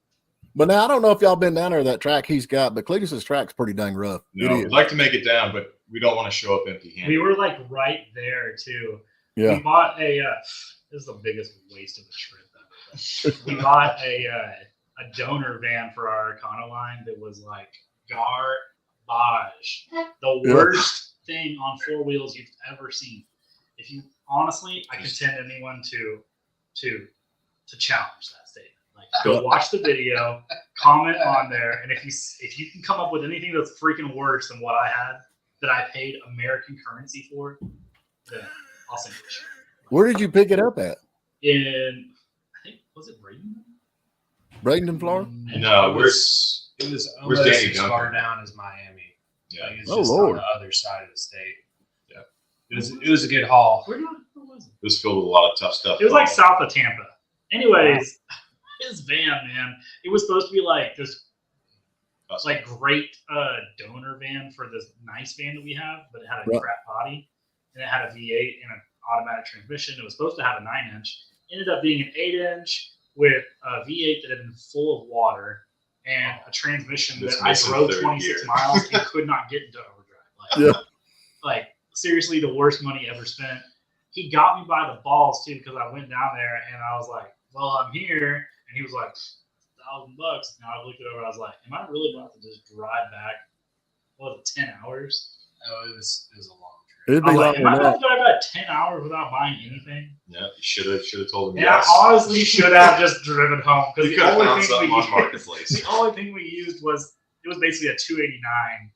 But now I don't know if y'all been down there that track he's got, but Cletus's track's pretty dang rough. no, It we'd is. like to make it down, but we don't want to show up empty-handed. We were like right there too. Yeah. We bought this is the biggest waste of a trip ever. We bought a donor van for our Econoline that was like garbage. The Yeah. worst thing on 4 wheels you've ever seen. If you honestly, I contend anyone to challenge that statement. Like go watch the video, comment on there, and if you can come up with anything that's freaking worse than what I had that I paid American currency for, then I'll send you a shit. Where did you pick it up at? In I think was it Braden? Bradenton, Florida? No, it where's was where's almost Danny as far Duncan? down as Miami. Yeah. Like, it's Oh, just Lord. on the other side of the state. Yeah, it was a good haul. Where was it? It was filled with a lot of tough stuff. It was like south of Tampa. Anyways, his van, man, it was supposed to be like this like great donor van for this nice van that we have, but it had a Right. crap body and it had a V8 and an automatic transmission. It was supposed to have a 9-inch. Ended up being an 8-inch with a V8 that had been full of water and a transmission That's that I missing drove third 26 gear. miles and could not get into overdrive. Yeah. Like seriously, the worst money ever spent. He got me by the balls too because I went down there and I was like, "Well, I'm here," and he was like, $1,000. Now I looked it over. I was like, "Am I really about to just drive back? What was it, 10 hours?" Oh, it was a long trip. It'd I be was like like, "Am I that. about to drive back 10 hours without buying anything?" Yeah, you should have told him And yes. I honestly should have just driven home because You the could have only found thing something we on used, Marketplace. the only thing we used was basically a 289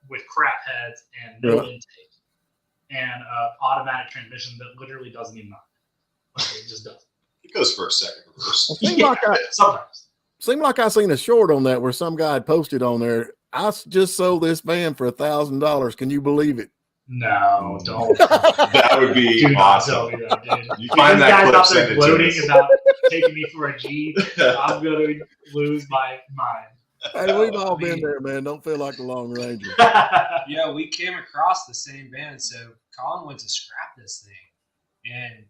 with crap heads and no Yeah. intake. and automatic transmission that literally doesn't even matter. Like, it just doesn't. It goes for a second reverse. Seemed like I seen a short on that where some guy had posted on there. Just sold this van for $1,000. Can you believe it? No, don't. That would be Do not awesome. tell me that, dude. You find that This guy's clip, out send there it to gloating us. about taking me for a G. I'm going to lose my mind. Hey, we've all been there, man. Don't feel like the Long Ranger. Yeah, we came across the same van, so Colin went to scrap this thing, and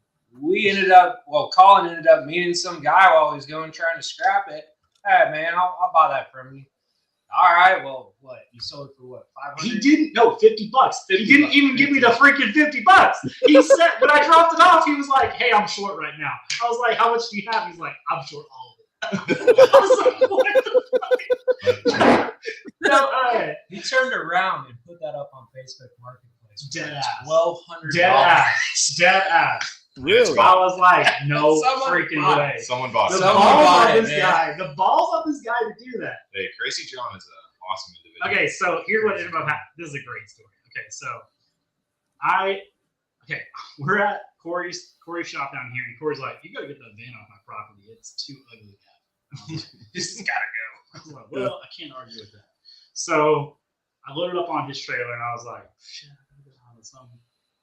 Colin ended up meeting some guy while he was going trying to scrap it. Hey, man, I'll buy that from you. All right, well, what you sold it for? What, $500? He didn't. No, $50. He didn't $50. even give me the freaking $50. He said when I dropped it off, he was like, "Hey, I'm short right now." I was like, "How much do you have?" He's like, "I'm short all of it." I was like, "What the fuck?" No, He turned around and put that up on Facebook Marketplace. Dead ass. $1,200. dead ass. Really? I was like, "No Someone freaking bought way." Someone bought The it. Someone balls bought of it, this man. guy. The balls of this guy to do that. Hey, Crazy John is an awesome individual. Okay, so here's what ended up happening. This is a great story. Okay, so we're at Corey's shop down here, and Corey's like, "You gotta get that van off my property. It's too ugly to have." And I was like, "This has gotta go." I was like, "Well, I can't argue with that." So I loaded up on his trailer, and I was like, "Shit, I gotta go down to some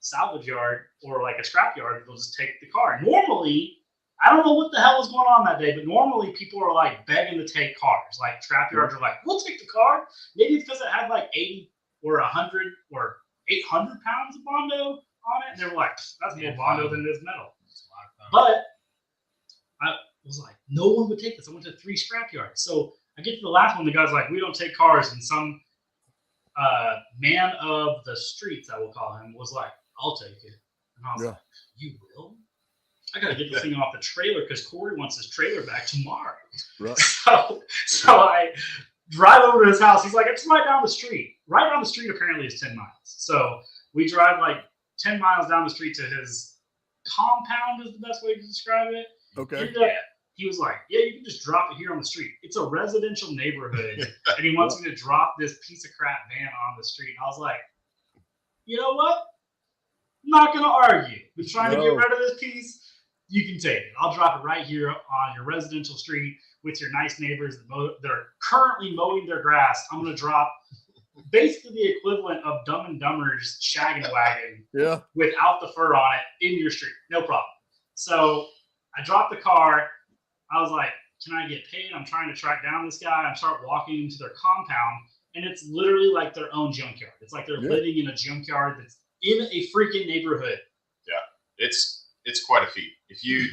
salvage yard or like a scrap yard. They'll just take the car." Normally, I don't know what the hell was going on that day, but normally people are like begging to take cars. Like scrap yards are like, "We'll take the car." Maybe it's because it had like 80 or 100 or 800 pounds of Bondo on it. And they were like, "That's more Bondo than it is metal." It's a lot of fun. But I was like, no one would take this. I went to 3 scrap yards. So I get to the last one. The guy's like, "We don't take cars." And some man of the streets, I will call him, was like, "I'll take it." And I was Yeah. like, "You will?" I gotta get this thing off the trailer because Corey wants his trailer back tomorrow. Right. So I drive over to his house. He's like, "It's right down the street." Right down the street apparently is 10 miles. So we drive like 10 miles down the street to his compound is the best way to describe it. Okay. He was like, "Yeah, you can just drop it here on the street. It's a residential neighborhood." And he wants me to drop this piece of crap van on the street. I was like, "You know what? I'm not going to argue. We're trying to get rid of this piece. You can take it. I'll drop it right here on your residential street with your nice neighbors that are currently mowing their grass. I'm going to drop basically the equivalent of Dumb and Dumber's shaggin' wagon Yeah. without the fur on it in your street. No problem." So I dropped the car. I was like, "Can I get paid?" I'm trying to track down this guy. I start walking into their compound, and it's literally like their own junkyard. It's like they're living in a junkyard that's in a freaking neighborhood. Yeah, it's quite a feat. If you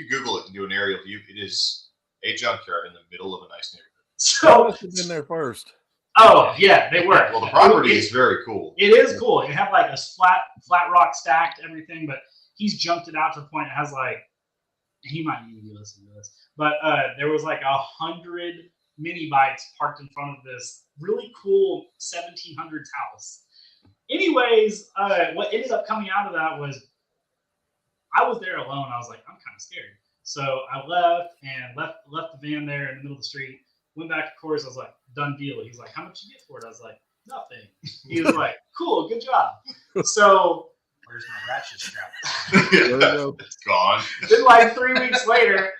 Google it and do an aerial view, it is a junkyard in the middle of a nice neighborhood. So, Must have been there first. oh yeah, they were. Well, the property is very cool. It is cool. It had like a flat rock stacked, everything, but he's jumped it out to the point it has like, he might even be listening to this, but there was like 100 mini bikes parked in front of this really cool 1700s house. Anyways, what ended up coming out of that was I was there alone. I was like, I'm kind of scared. So I left the van there in the middle of the street, went back to Corey's. I was like, "Done deal." He's like, "How much you get for it?" I was like, "Nothing." He was like, "Cool, good job." So Where's my ratchet strap? There you go. It's gone. then like 3 weeks later,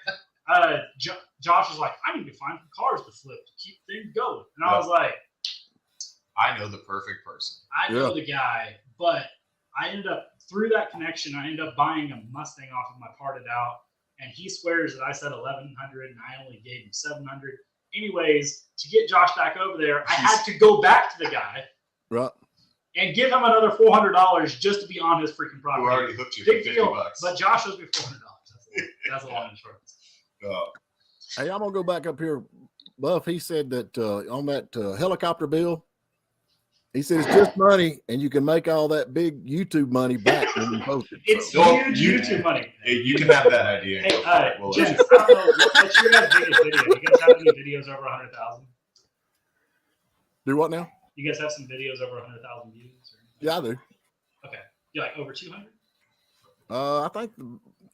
Josh was like, "I need to find some cars to flip to keep things going." And I was like, I know the perfect person. I know the guy, but I ended up, through that connection, I ended up buying a Mustang off of my parted out, and he swears that I said 1,100 and I only gave him 700. Anyways, to get Josh back over there, I had to go back to the guy Right. and give him another $400 just to be on his freaking Who property. already hooked you for Big $50. deal, but Josh owes me $400. That's a long and short. Hey, I'm gonna go back up here. Buff, he said that on that helicopter bill, he said it's just money, and you can make all that big YouTube money back when you post it. It's So, No, huge you- YouTube money. Hey, you can have that idea. and Hey, go for it. We'll let Jim, you- I don't know, what's your guys' biggest video? You guys have any videos over 100,000? do what now? You guys have some videos over 100,000 views? Or anything? Yeah, I do. Okay. You like over 200? I think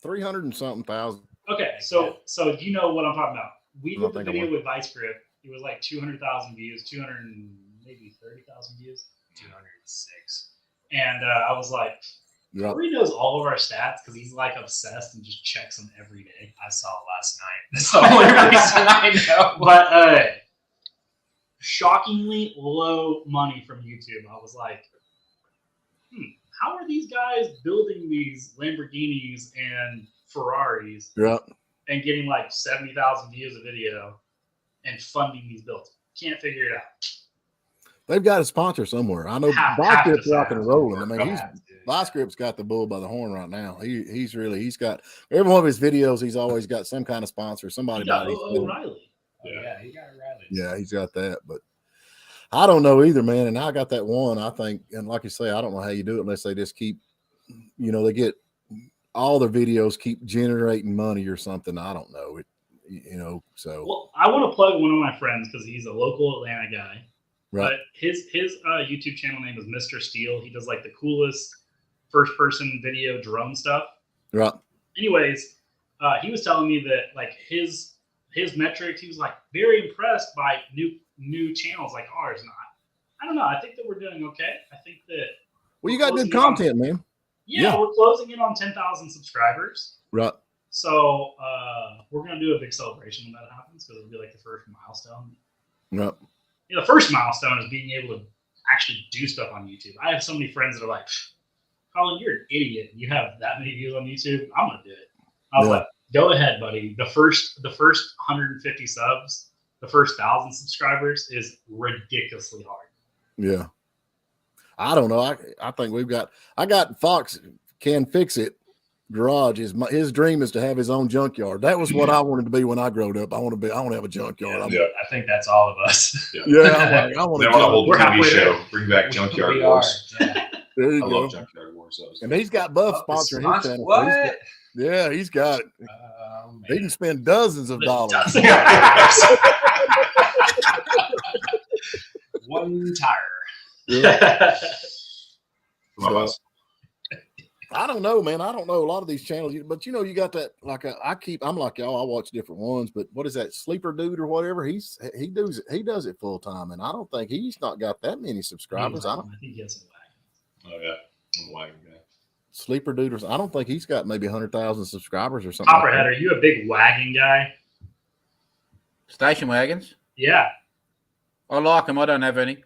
300 and something thousand. Okay, so you know what I'm talking about. We I did the think I video will. with Vice Grip. It was like 200,000 views, 200 and maybe 30,000 views. 206. And I was like, Yeah. Corey knows all of our stats because he's like obsessed and just checks them every day. I saw it last night. That's the only reason I know. But shockingly low money from YouTube. I was like, how are these guys building these Lamborghinis and Ferraris Yeah. and getting like 70,000 views a video and funding these builds? Can't figure it out. They've got a sponsor somewhere. I know Have Boscript's to rocking and rolling. I mean, Yeah, dude. Boscrip's got the bull by the horn right now. He's got every one of his videos. He's always got some kind of sponsor. Somebody He got bought his- O'Reilly. Yeah, he got it right. Yeah, he's got that. But I don't know either, man. And I got that one. I think, and like you say, I don't know how you do it unless they just keep, they get all their videos keep generating money or something. I don't know it, So Well, I want to plug one of my friends because he's a local Atlanta guy. right, But his YouTube channel name is Mr. Steel. He does like the coolest first person video drone stuff. right, Anyways, he was telling me that like his metrics, he was like very impressed by new channels like ours. And I don't know. I think that we're doing okay. I think that well, you got good closing in on- content, man. yeah, we're closing in on 10,000 subscribers. Right, So we're gonna do a big celebration when that happens because it'll be like the first milestone. right. The first milestone is being able to actually do stuff on YouTube. I have so many friends that are like, Colin, you're an idiot. You have that many views on YouTube. I'm gonna do it. I was Yeah. like, go ahead, buddy. The first 150 subs, the first 1,000 subscribers is ridiculously hard. Yeah. I don't know. I think I got Fox Can Fix It garage. His dream is to have his own junkyard. That was what I wanted to be when I growed up. I want to have a junkyard. Yeah, I think that's all of us. I want They to want a whole We're TV halfway show. Bring back Junkyard We Wars. are. Yeah. There you I go. love Junkyard Wars. That was And he's got Buff sponsoring his channel. So What? yeah, he's got it. Oh, He can man. spend dozens of dollars. One tire. Yeah. Come on, us. I don't know, man. I don't know a lot of these channels, but you got that. Like I'm like y'all. I watch different ones, but what is that Sleeper Dude or whatever? He does it full time, and I don't think he's not got that many subscribers. I don't. I think he has some lag. Oh yeah, I'm a wagon guy. Sleeper Dude, I don't think he's got maybe 100,000 subscribers or something. Copperhead, are you a big wagon guy? Station wagons. Yeah. I like them. I don't have any.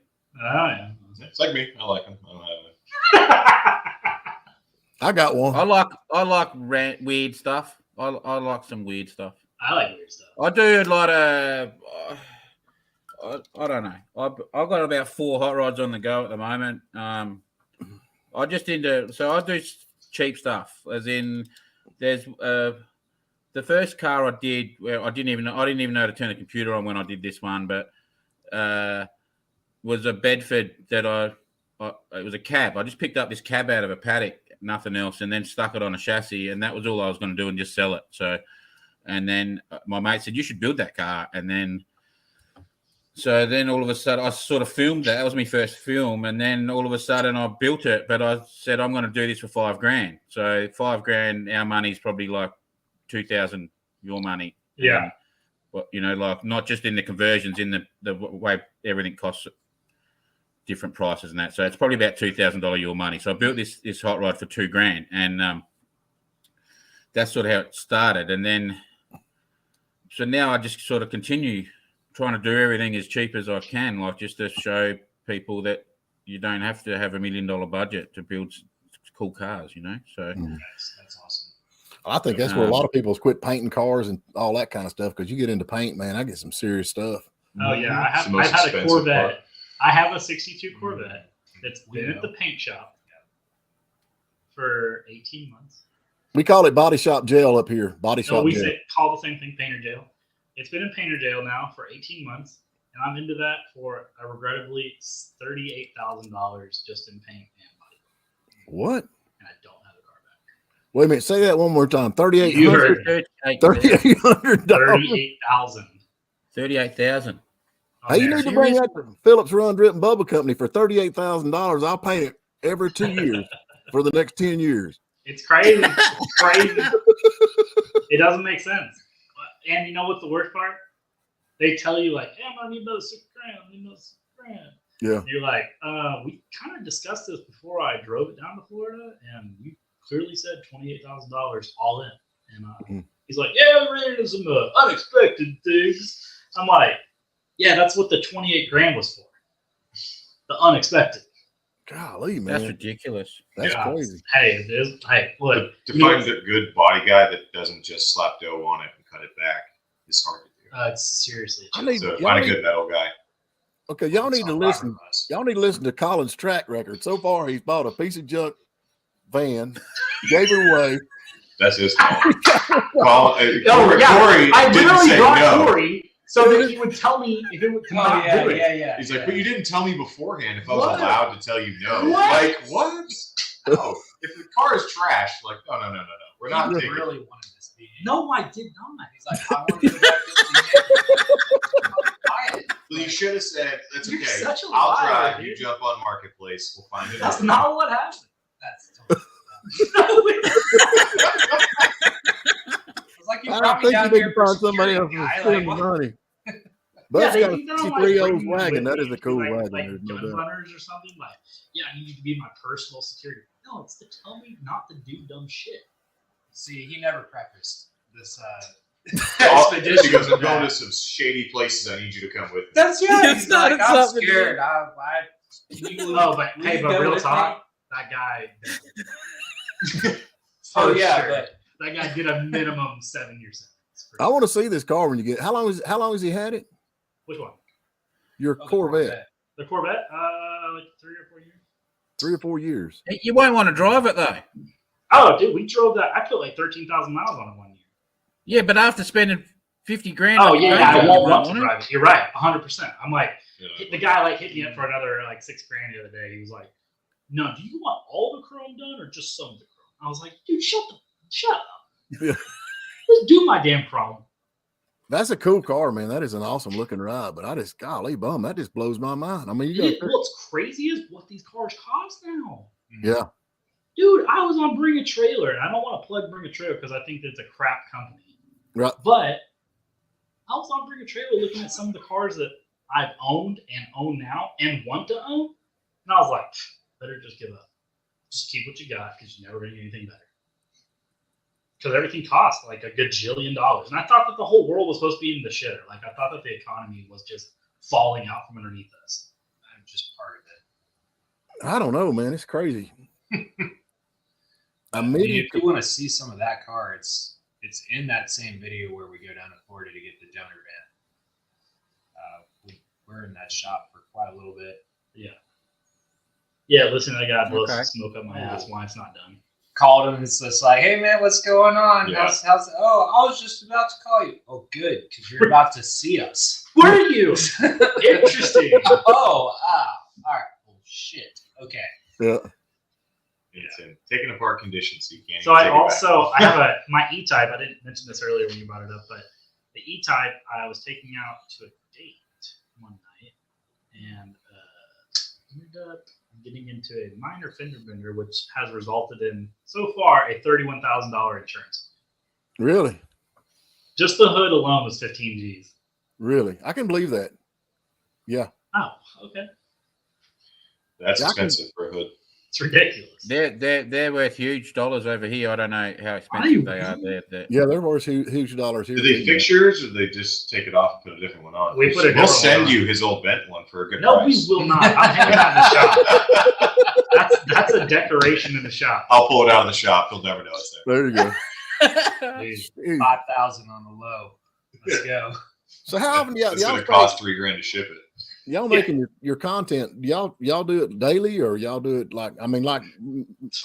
Oh yeah. It's like me. I like them. I don't have it. I got one. I like weird stuff. I like some weird stuff. I like weird stuff. I do a lot of. I don't know. I've got about 4 hot rods on the go at the moment. I do cheap stuff. As in, there's the first car I did where I didn't even know how to turn the computer on when I did this one, but was a Bedford that it was a cab. I just picked up this cab out of a paddock, nothing else, and then stuck it on a chassis, and that was all I was going to do and just sell it. So, and then my mate said, you should build that car. And then all of a sudden I sort of filmed that. That was my first film. And then all of a sudden I built it, but I said, I'm going to do this for $5,000. So $5,000, our money is probably like 2,000 your money. Yeah. But like not just in the conversions, in the way everything costs different prices and that. So it's probably about $2,000 your money. So I built this hot rod for $2,000, and that's sort of how it started. And then, so now I just sort of continue trying to do everything as cheap as I can, like just to show people that you don't have to have $1 million budget to build cool cars, So That's awesome. I think that's where a lot of people quit painting cars and all that kind of stuff. Because you get into paint, man, I get some serious stuff. Oh yeah, It's the most I've had a expensive Corvette. part. I have a '62 Corvette that's We been know. at the paint shop for 18 months. We call it body shop jail up here. Body No, shop we jail. call the same thing painter jail. It's been in painter jail now for 18 months, and I'm into that for regrettably $38,000 just in paint and body, What? and I don't have a car back. Wait a minute. Say that one more time. You heard $3,800. $3,800. $38,000. 38,000. Hey, you need to bring that to Phillips Run Drip and Bubble Company for $38,000. I'll paint it every 2 years for the next 10 years. It's crazy. It's crazy. It doesn't make sense. And you know what's the worst part? They tell you like, "Hey, I'm gonna need another $6,000. I need another $6,000." Yeah. You're like, we kind of discussed this before I drove it down to Florida, and you clearly said $28,000 all in. And he's like, yeah, we ran into some unexpected things. I'm like, yeah, that's what the 28 grand was for. The unexpected. Golly, man. That's ridiculous. That's Yeah. crazy. Hey, it is. Hey, look. To you know, find a good body guy that doesn't just slap dough on it and cut it back is hard to do. it's seriously. I need, So y'all find a need- good metal guy. okay, y'all need It's to on listen. fiberglass. Y'all need to listen to Colin's track record. So far, he's bought a piece of junk van, gave it away. That's his fault. Corey I didn't literally say brought no. Corey so that he would tell me if it would come out. Do it. yeah. He's like, but you didn't tell me beforehand if I was What? allowed to tell you no. What? Like, what? No. If the car is trash, like, no. We're not He taking it. really wanted this to be. No, I did not. He's like, I want to go back to buy it. Well, you should have said, that's You're okay. such a I'll liar, drive. dude. You jump on Marketplace. We'll find it. That's not what happened. That's totally It's like you I brought me think down you need here to for find somebody security, else to guy. spend Like, the what? money. But's they got a think they're, like, 63 old bringing wagon. with That me is a to, cool like, wagon. Like There's no gun doubt. runners or something. Like, yeah, I need you to be my personal security. No, it's to tell me not to do dumb shit. See, he never prefaced this Because expedition. I'm going to some shady places. I need you to come with me. That's yeah. It's He's not like, I'm something to scared. do. Oh, but will hey, you but go real with talk, that guy. Oh For yeah, sure. but That guy did a minimum 7-year sentence. I want to see this car when you get. How long has he had it? Which one? Your oh, the Corvette. The Corvette? Like 3 or 4 years. 3 or 4 years. You won't want to drive it though. Oh, dude, we drove that. I put like 13,000 miles on it 1 year. Yeah, but after spending 50 grand. Oh on yeah, it, I you won't don't want to want it. drive it. You're right, 100%. I'm like, Yeah. the guy like hit me up for another like $6 grand the other day. He was like, "No, do you want all the chrome done or just some of the chrome?" I was like, "Dude, shut up. Yeah. Just do my damn chrome." That's a cool car, man. That is an awesome looking ride. But I just, golly, bum, that just blows my mind. I mean, you got, What's crazy is what these cars cost now. yeah, Dude, I was on Bring a Trailer, and I don't want to plug Bring a Trailer because I think that's a crap company. right. But I was on Bring a Trailer looking at some of the cars that I've owned and own now and want to own. And I was like, better just give up. Just keep what you got because you're never going to get anything better. Because everything costs like a gajillion dollars. And I thought that the whole world was supposed to be in the shitter. Like, I thought that the economy was just falling out from underneath us. I'm just part of it. I don't know, man. It's crazy. I mean, if you want to see some of that car, it's in that same video where we go down to Florida to get the donor van. We're in that shop for quite a little bit. Yeah, listen to that guy blows Okay. smoke up my ass why it's not done. Called him and it's just like, hey man, what's going on? Yeah. How's I was just about to call you. Oh, good, because you're about to see us. Were you? Interesting. All right. Well, shit. Okay. Yeah. It's in taking apart condition, so you can't. So even I take it back. also I have my E-Type. I didn't mention this earlier when you brought it up, but the E-Type I was taking out to a date one night and ended up getting into a minor fender bender, which has resulted in so far a $31,000 insurance. Really, Just the hood alone was 15 G's. really, I can believe that. Yeah, Oh, okay, That's Yeah, I can- expensive for a hood. it's ridiculous. They're worth huge dollars over here. I don't know how Are expensive you they are. really? They're yeah, they're worth huge dollars here. Do they too. fix yours, or do they just take it off and put a different one on? We put a We'll different send one on. you his old bent one for a good No, we price. will not. I'm hanging out in the shop. That's a decoration in the shop. I'll pull it out of the shop. He'll never know it's there. There you go. Dude, Jeez. 5,000 on the low. Let's go. So how often It's y'all gonna cost $3,000 to ship it. y'all making your content? Y'all do it daily, or y'all do it like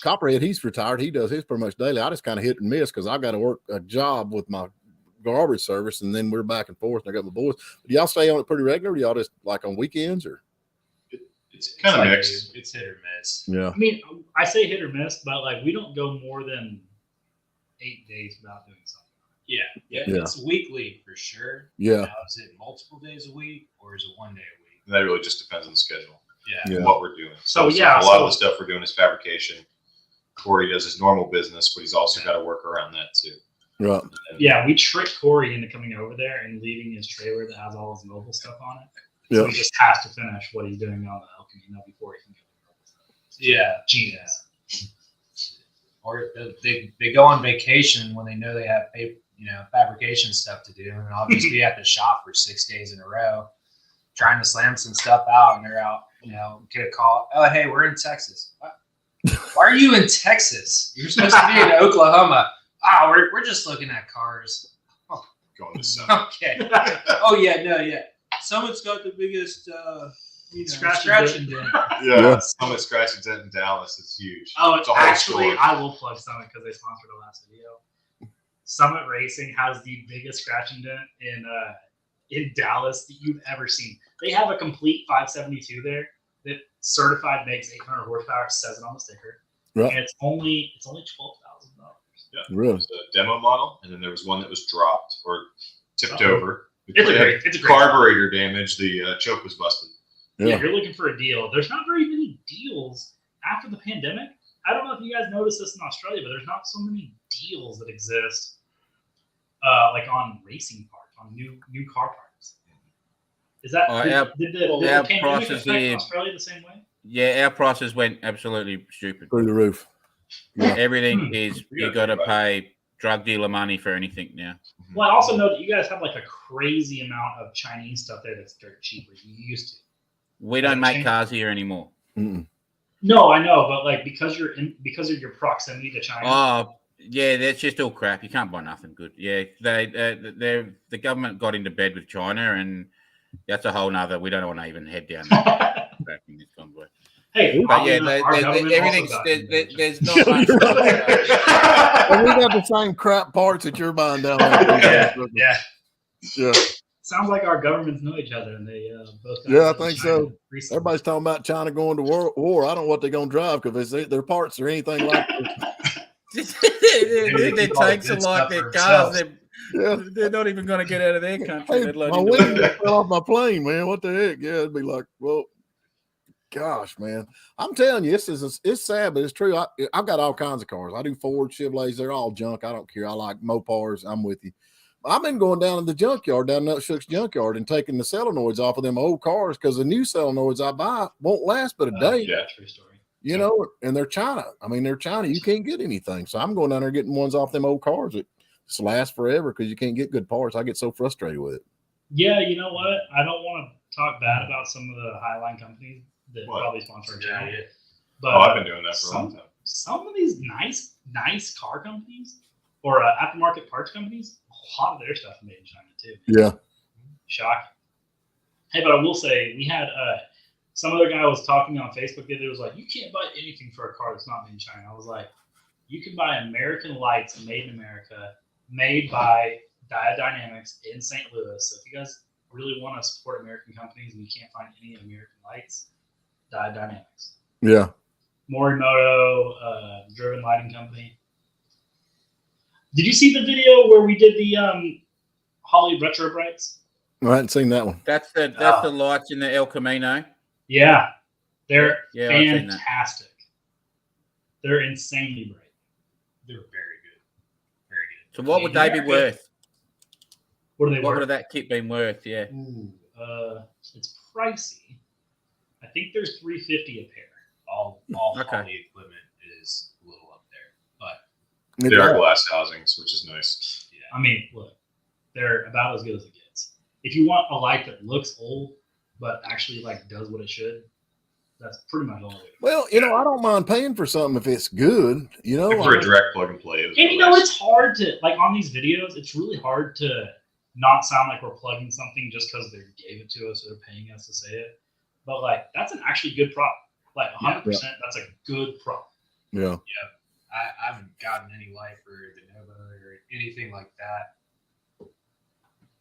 Copperhead? He's retired. He does his pretty much daily. I just kind of hit and miss because I got to work a job with my garbage service, and then we're back and forth. And I got my boys. Do y'all stay on it pretty regular? Or y'all just like on weekends or? It's kind of like, mixed. It's hit or miss. Yeah. I mean, I say hit or miss, but like we don't go more than 8 days without doing something. Yeah. Yeah. It's weekly for sure. Yeah. Now, is it multiple days a week or is it 1 day a week? That really just depends on the schedule Yeah. Yeah. and what we're doing. So, yeah, a lot so- of the stuff we're doing is fabrication. Corey does his normal business, but he's also got to work around that too. Right. Yeah, we tricked Corey into coming over there and leaving his trailer that has all his mobile stuff on it. Yeah. So he just has to finish what he's doing on the El Camino before he can go. Yeah. Genius. Or they go on vacation when they know they have fabrication stuff to do, and I'll just be at the shop for 6 days in a row trying to slam some stuff out, and they're out, get a call. Oh, hey, we're in Texas. What? Why are you in Texas? You're supposed to be in Oklahoma. We're just looking at cars. Going to sun. Okay. Oh yeah, no, yeah. Summit's got the biggest scratching dent. Yeah, Summit Scratching Dent in Dallas is huge. Oh, It's a whole actually, story. I will plug Summit because they sponsored the last video. Summit Racing has the biggest scratching dent in Dallas that you've ever seen. They have a complete 572 there that certified makes 800 horsepower. It says it on the sticker, Right. and it's only $12,000. Yeah. Really? There's a demo model, and then there was one that was dropped or tipped Uh-oh. over. It's a great Carburetor damage. The choke was busted. Yeah, Yeah. if you're looking for a deal, there's not very many deals after the pandemic. I don't know if you guys noticed this in Australia, but there's not so many deals that exist, like on racing parts, on new car parts. Is that did the our pandemic prices affect here- Australia the same way? Yeah, our prices went absolutely stupid. Through the roof. Yeah. Everything is Yeah, you got to right. pay drug dealer money for anything now. Well, I also know that you guys have like a crazy amount of Chinese stuff there that's dirt cheap, like you used to. We don't make cars here anymore. Mm-mm. No, I know, but like because of your proximity to China. Oh, yeah, that's just all crap. You can't buy nothing good. Yeah, the government got into bed with China, and that's a whole nother. We don't want to even head down that back in this convoy. Hey, But yeah, our government everything's also got into bed. there's not much. And we got the same crap parts that you're buying down there. Yeah. Yeah. Sounds like our governments know each other, and they both. got Yeah, I into think China so. recently. Everybody's talking about China going to war. I don't know what they're going to drive because their parts or anything like that. Their keep all the tanks are good like stuff their for cars. themselves. Yeah. They're not even going to get out of their country. Hey, let alone my into wing the- fell off my plane, man. What the heck? Yeah, it'd be like, well, gosh, man. I'm telling you, it's sad, but it's true. I've got all kinds of cars. I do Ford, Chevrolets. They're all junk. I don't care. I like Mopars. I'm with you. I've been going down to the junkyard, down Nutshook's junkyard, and taking the solenoids off of them old cars because the new solenoids I buy won't last but a day. Yeah. True story. You know, and they're China. I mean, they're China. You can't get anything. So I'm going down there getting ones off them old cars that just last forever because you can't get good parts. I get so frustrated with it. Yeah, you know what? I don't want to talk bad about some of the Highline companies that What? probably sponsor our channel, Yeah. but Oh, I've been doing that for a long time. some of these nice car companies or aftermarket parts companies, a lot of their stuff is made in China too. Yeah. Shocking. Hey, but I will say we had some other guy was talking on Facebook the other day, was like, you can't buy anything for a car that's not made in China. I was like, you can buy American lights made in America, made by Dia Dynamics in St. Louis. So if you guys really want to support American companies and you can't find any American lights, Dia Dynamics. Yeah. Morimoto Driven Lighting Company. Did you see the video where we did the Holly Retro Brights? I hadn't seen that one. That's the lights in the El Camino. Yeah, they're Yeah, I've seen that. fantastic. They're insanely bright. They're very good. Very good. So what would they be America. worth? What are they What worth? would that kit been worth? Yeah. Ooh, it's pricey. I think there's $350 a pair. All Okay. Holly equipment is a little up there, but They are glass housings, which is nice. yeah. I mean, look, they're about as good as it gets. If you want a light that looks old but actually like does what it should, that's pretty much all it is. Well, you know, I don't mind paying for something if it's good. You know, And for a direct plug and play. And you know, it's hard to like on these videos. It's really hard to not sound like we're plugging something just because they gave it to us or they're paying us to say it. But like, that's an actually good prop. Like 100%, that's a good prop. yeah. I haven't gotten any light for the Nova or anything like that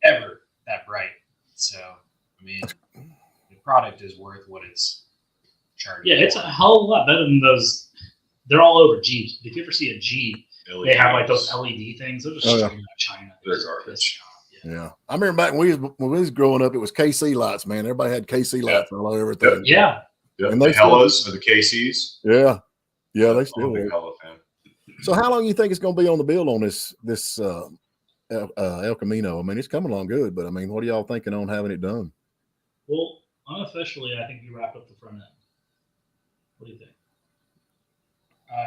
ever that bright. So, I mean, the product is worth what it's charged. Yeah, it's a for. hell of a lot better than those. They're all over Jeeps. If you ever see a Jeep, they have like those LED things. They're just Oh, yeah. straight out of China. They're Just garbage. piss me off. Yeah. Yeah. I remember back when we was growing up, it was KC lights, man. Everybody had KC lights all over everything. Yeah. Yep. And The they still- Hellas or the KCs. Yeah. Yeah, they I'm still a big work. Hella fan. So how long you think it's going to be on the bill on this El Camino? I mean, it's coming along good, but I mean, what are y'all thinking on having it done? Well, unofficially, I think you wrapped up the front end. What do you think?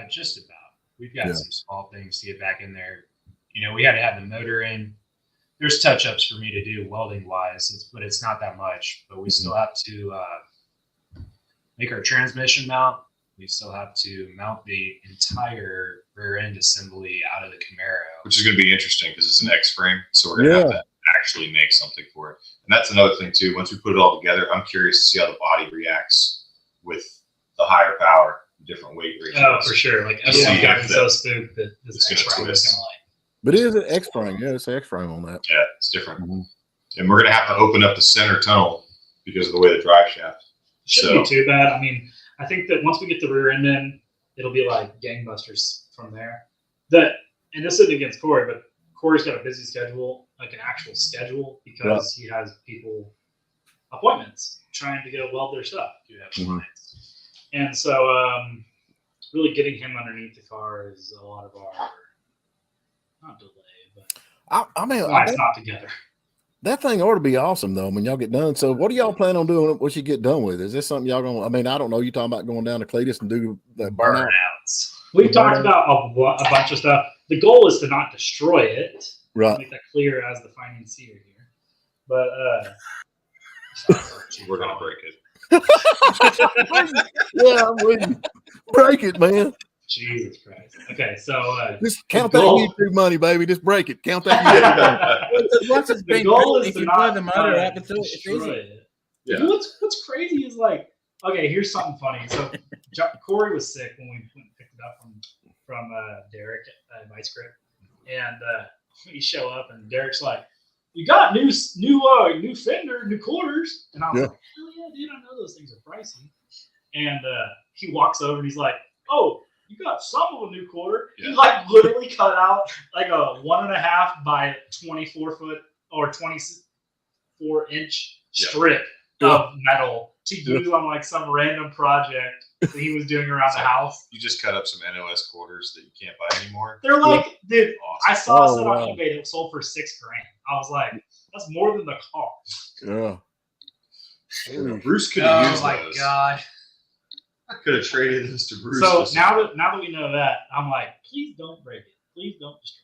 Just about. We've got Yeah. some small things to get back in there. We had to have the motor in. There's touch-ups for me to do welding wise, but it's not that much. But we still have to make our transmission mount. We still have to mount the entire rear end assembly out of the Camaro. Which is going to be interesting because it's an X frame, so we're going to have to actually make something for it. And that's another thing too. Once we put it all together, I'm curious to see how the body reacts with the higher power, different weight ratios. Oh, for sure. Like everyone's See gotten if so spooked that it's this gonna X-Frame is twist. gonna But it is an X frame. Yeah, it's an X frame on that. Yeah, it's different. Mhm. And we're going to have to open up the center tunnel because of the way the drive shaft. Shouldn't be too bad. I mean, I think that once we get the rear end in, it'll be like gangbusters from there. And this isn't against Corey, but Corey's got a busy schedule, like an actual schedule, because he has people appointments trying to go weld their stuff. You have Mhm. clients. And so, really getting him underneath the car is a lot of our not delay, but I mean, life's not together. that thing ought to be awesome though when y'all get done. So what do y'all plan on doing once you get done with? Is this something y'all gonna? I mean, I don't know. You talking about going down to Cletus and do the burnout? Burnouts. We've talked about a bunch of stuff. The goal is to not destroy it. Right. Make that clear as the financier here. But We're going to break it. Yeah, I'm with you. Break it, man. Jesus Christ. Okay, so Just count that goal- YouTube money, baby. Just break it. Count that YouTube money. Once it's the been goal built, is if to you blow not the motor up, it's destroy easy. it. Yeah. What's crazy is like, okay, here's something funny. So Corey was sick when we went and picked it up from Derek at Vice Grip, and we show up and Derek's like, "You got new fender, new quarters," and I was Yeah. like, "Hell yeah, dude! I know those things are pricey." And he walks over and he's like, "Oh, you got some of a new quarter." Yeah. He like literally cut out like a 1.5 by 24 foot or 24-inch Yeah. strip Yeah. of metal to use on like some random project that he was doing around the house. You just cut up some NOS quarters that you can't buy anymore. They're like, dude, Awesome. I saw Oh, some wow. on eBay that sold for $6,000. I was like, that's more than the car. Yeah. Bruce could have Oh used my those. god. I could have traded this to Bruce. So just- now that we know that, I'm like, please don't break it. Please don't destroy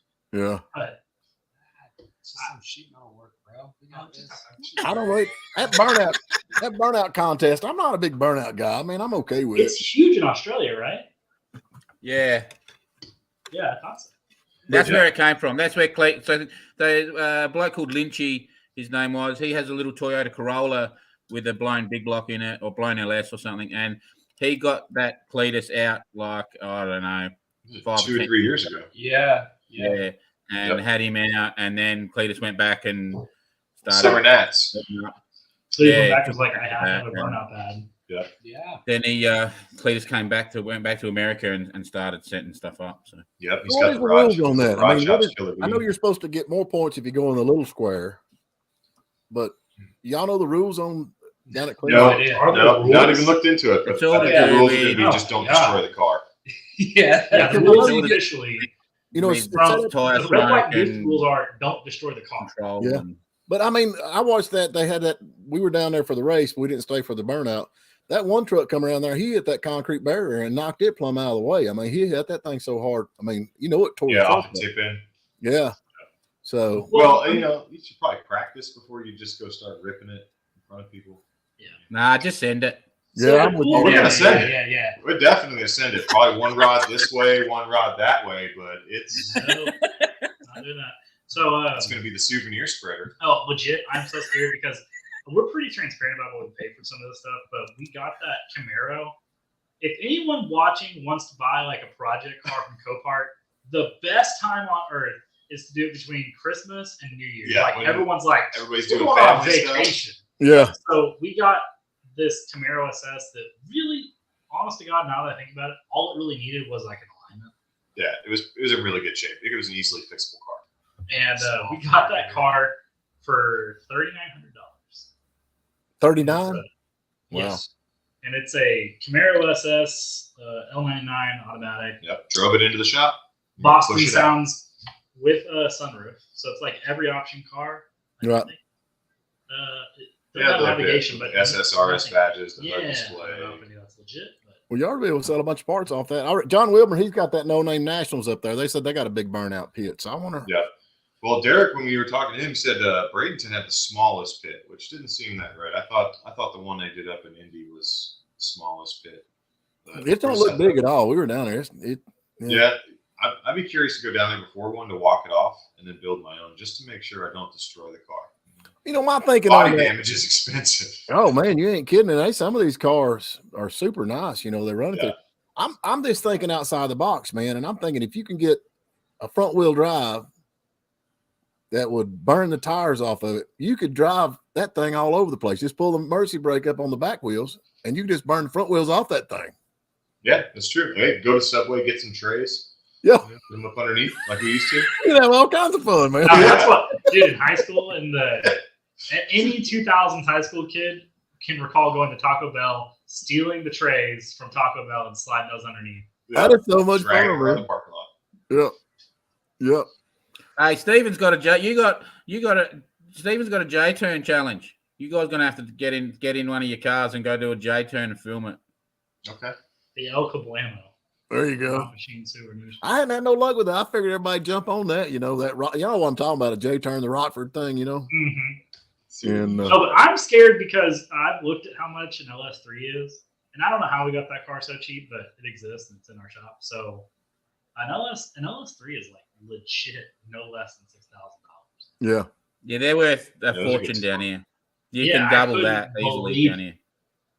Yeah. it. But It's just some sheet metal work, bro. We got this. I don't know. That burnout contest. I'm not a big burnout guy. I mean, I'm okay with it's it. huge in Australia, right? Yeah, Yeah, I thought so. that's Yeah. where it came from. That's where Clay. So the bloke called Lynchy, his name was. He has a little Toyota Corolla with a blown big block in it, or blown LS or something, and he got that Cletus out like I don't know, 5 2 or 10 3 years ago. Yeah. yeah, and Yep. had him out, and then Cletus went back and started. Summer Nats. So you Yeah, went back and was like, I have to have a yeah. burnout pad. Yeah. Then he Cletus went back to America and started setting stuff up. So Yep. He's What got is the the garage. rules on that? I Garage mean, what shop's is- killer I know bee. you're supposed to get more points if you go in the little square, but y'all know the rules on down at Cleveland? No, idea. Are there no, not rules? even looked into it. But It's all I think to the do rules are going to with- be Oh, just don't yeah. destroy the car. Yeah. Yeah, the Yeah, rules you get- officially, You know, I mean, it's from set up- tire the red, white, smoke blue and rules are don't destroy the car. control. Yeah. And, but I mean, I watched that. They had that. We were down there for the race. But we didn't stay for the burnout. That one truck come around there, he hit that concrete barrier and knocked it plumb out of the way. I mean, he hit that thing so hard. I mean, it tore Yeah, the off truck the up. tip in. Yeah. So Well, you should probably practice before you just go start ripping it in front of people. nah, just send it. yeah, I'm with Well, you. we're yeah, gonna send it. Yeah. We're definitely going to send it. Probably one rod this way, one rod that way, but it's No, not doing that. So, it's going to be the souvenir spreader. oh, legit, I'm so scared because we're pretty transparent about what we pay for some of this stuff, but we got that Camaro. If anyone watching wants to buy like a project car from Copart, the best time on earth is to do it between Christmas and New Year's. Yeah, like when everyone's like, Everybody's we're doing going on family stuff. vacation. Yeah. So we got this Camaro SS that really, honest to God, now that I think about it, all it really needed was like an alignment. Yeah, it was in really good shape. It was an easily fixable car. And we got that car for $3,900. 39. Wow. Yes. And it's a Camaro SS L99 automatic. Yep. Drove it into the shop. Boston Push it out. sounds with a sunroof. So it's like every option car. I Right. think. Doesn't have like navigation, the but SSRS nothing. badges, the Yeah, HUD I display. don't know if any of that's legit, but Well, you ought to be able to sell a bunch of parts off that. John Wilburn, he's got that No Name Nationals up there. They said they got a big burnout pit. So I wonder. Yeah. Well, Derek, when we were talking to him, said Bradenton had the smallest pit, which didn't seem that right. I thought the one they did up in Indy was the smallest pit. But It don't look big at all. We were down there. Yeah, I'd be curious to go down there before one to walk it off and then build my own, just to make sure I don't destroy the car. You know, my thinking Body on that. damage is expensive. Oh man, you ain't kidding. And some of these cars are super nice. You know, they're running Yeah. through. I'm just thinking outside the box, man. And I'm thinking if you can get a front wheel drive that would burn the tires off of it, you could drive that thing all over the place. Just pull the Mercy brake up on the back wheels, and you just burn the front wheels off that thing. Yeah, that's true. Hey, go to Subway, get some trays, Yeah, put them up underneath like we used to. you can have all kinds of fun, man. that's what, dude. In high school, any 2000s high school kid can recall going to Taco Bell, stealing the trays from Taco Bell, and sliding those underneath. That is so much Drag it fun, around man. the parking lot. Yep. Hey, Steven's got a Steven's got a J turn challenge. You guys gonna have to get in one of your cars and go do a J turn and film it. Okay. The El Cablamo. There you go. Machine souvenirs. I hadn't had no luck with that. I figured everybody jump on that. You know that. You know what I'm talking about? A J turn, the Rockford thing. You know. Mm-hmm. And No, but I'm scared because I've looked at how much an LS3 is, and I don't know how we got that car so cheap, but it exists and it's in our shop. So an LS3 is like legit no less than $6,000. yeah. Yeah, they're worth a Those are good fortune down here. You Yeah, can I double couldn't that easily believe down here.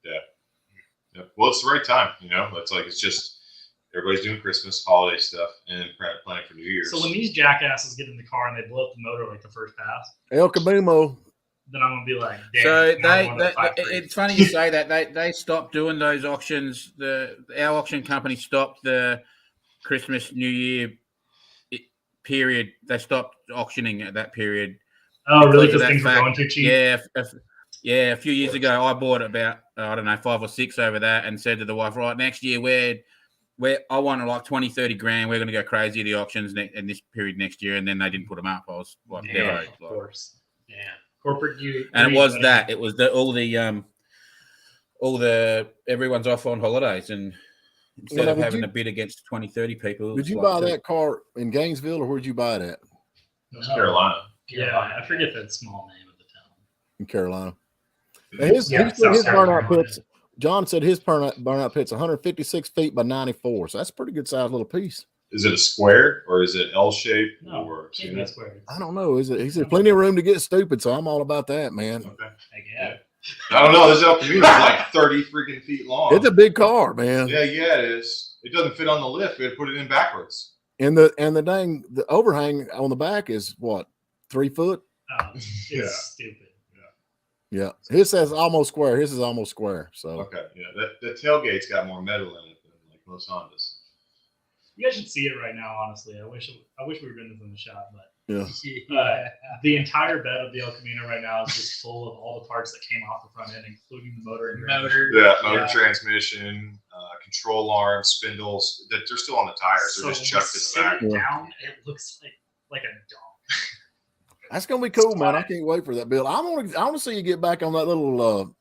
Yeah. Well, it's the right time, you know. It's just everybody's doing Christmas, holiday stuff, and then planning for New Year's. So when these jackasses get in the car and they blow up the motor like the first pass, El Cabumo. then I'm gonna be like, damn. So now I want a 5.3. it's funny you say that. They stopped doing those auctions. Our auction company stopped the Christmas, New Year period. They stopped auctioning at that period. Oh, really? because of Because that things were fact. going too cheap. Yeah. A few years ago, I bought about 5 or 6 over that, and said to the wife, right, next year I want like 20, 30 grand. We're going to go crazy at the auctions in this period next year, and then they didn't put them up. I was like, Yeah, dead of course. Yeah. Corporate view. and it was that. It was all the everyone's off on holidays, and instead Well, of did having you- a bid against 20, 30 people. Did it's you like buy two. that car in Gainesville, or where'd you buy it at? North Carolina. Yeah, I forget the small name of the town. In Carolina. And his Yeah, he said his South burnout Carolina. pits. John said his burnout pit's 156 feet by 94, so that's a pretty good sized little piece. Is it a square or is it L shaped No, or can't be squared. I don't know. Is it? He said plenty of room to get stupid, so I'm all about that, man. Okay. Heck yeah. I don't know. This El Camino is like 30 freaking feet long. It's a big car, man. yeah, it is. It doesn't fit on the lift. We had to put it in backwards. And the overhang on the back is what, 3 foot? Oh, it's Yeah. stupid. Yeah. His says almost square. His is almost square. So Okay, yeah. The tailgate's got more metal in it than like most Hondas. You guys should see it right now. Honestly, I wish we were doing this in the shop, but yeah. the entire bed of the El Camino right now is just full of all the parts that came off the front end, including the motor and transmission. Yeah, motor Yeah. transmission, control arms, spindles. That they're still on the tires. They're just chucked in the back. Sit it Yeah. down. It looks like a dog. That's gonna be cool, man. I can't wait for that build. I want to see you get back on that little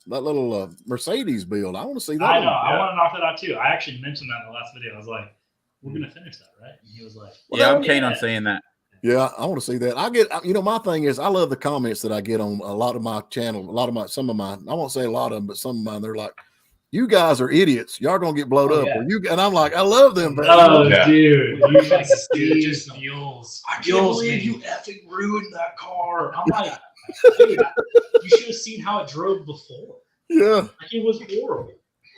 Mercedes build. I want to see that. I know. one. I want to knock that out too. I actually mentioned that in the last video. I was like, "We're gonna finish that, right?" And he was like, Yeah, I'm yeah. keen on seeing that. Yeah, I want to see that. My thing is, I love the comments that I get on a lot of my channel. Some of mine. I won't say a lot of them, but some of mine. They're like, "You guys are idiots. Y'all gonna get blowed Oh, up." yeah. And I'm like, I love them. But "Oh, Yeah. dude, you should It see." just fuels. I can't fuels believe me. you effing ruined that car. I'm like, dude, you should have seen how it drove before. yeah, Like, it was horrible.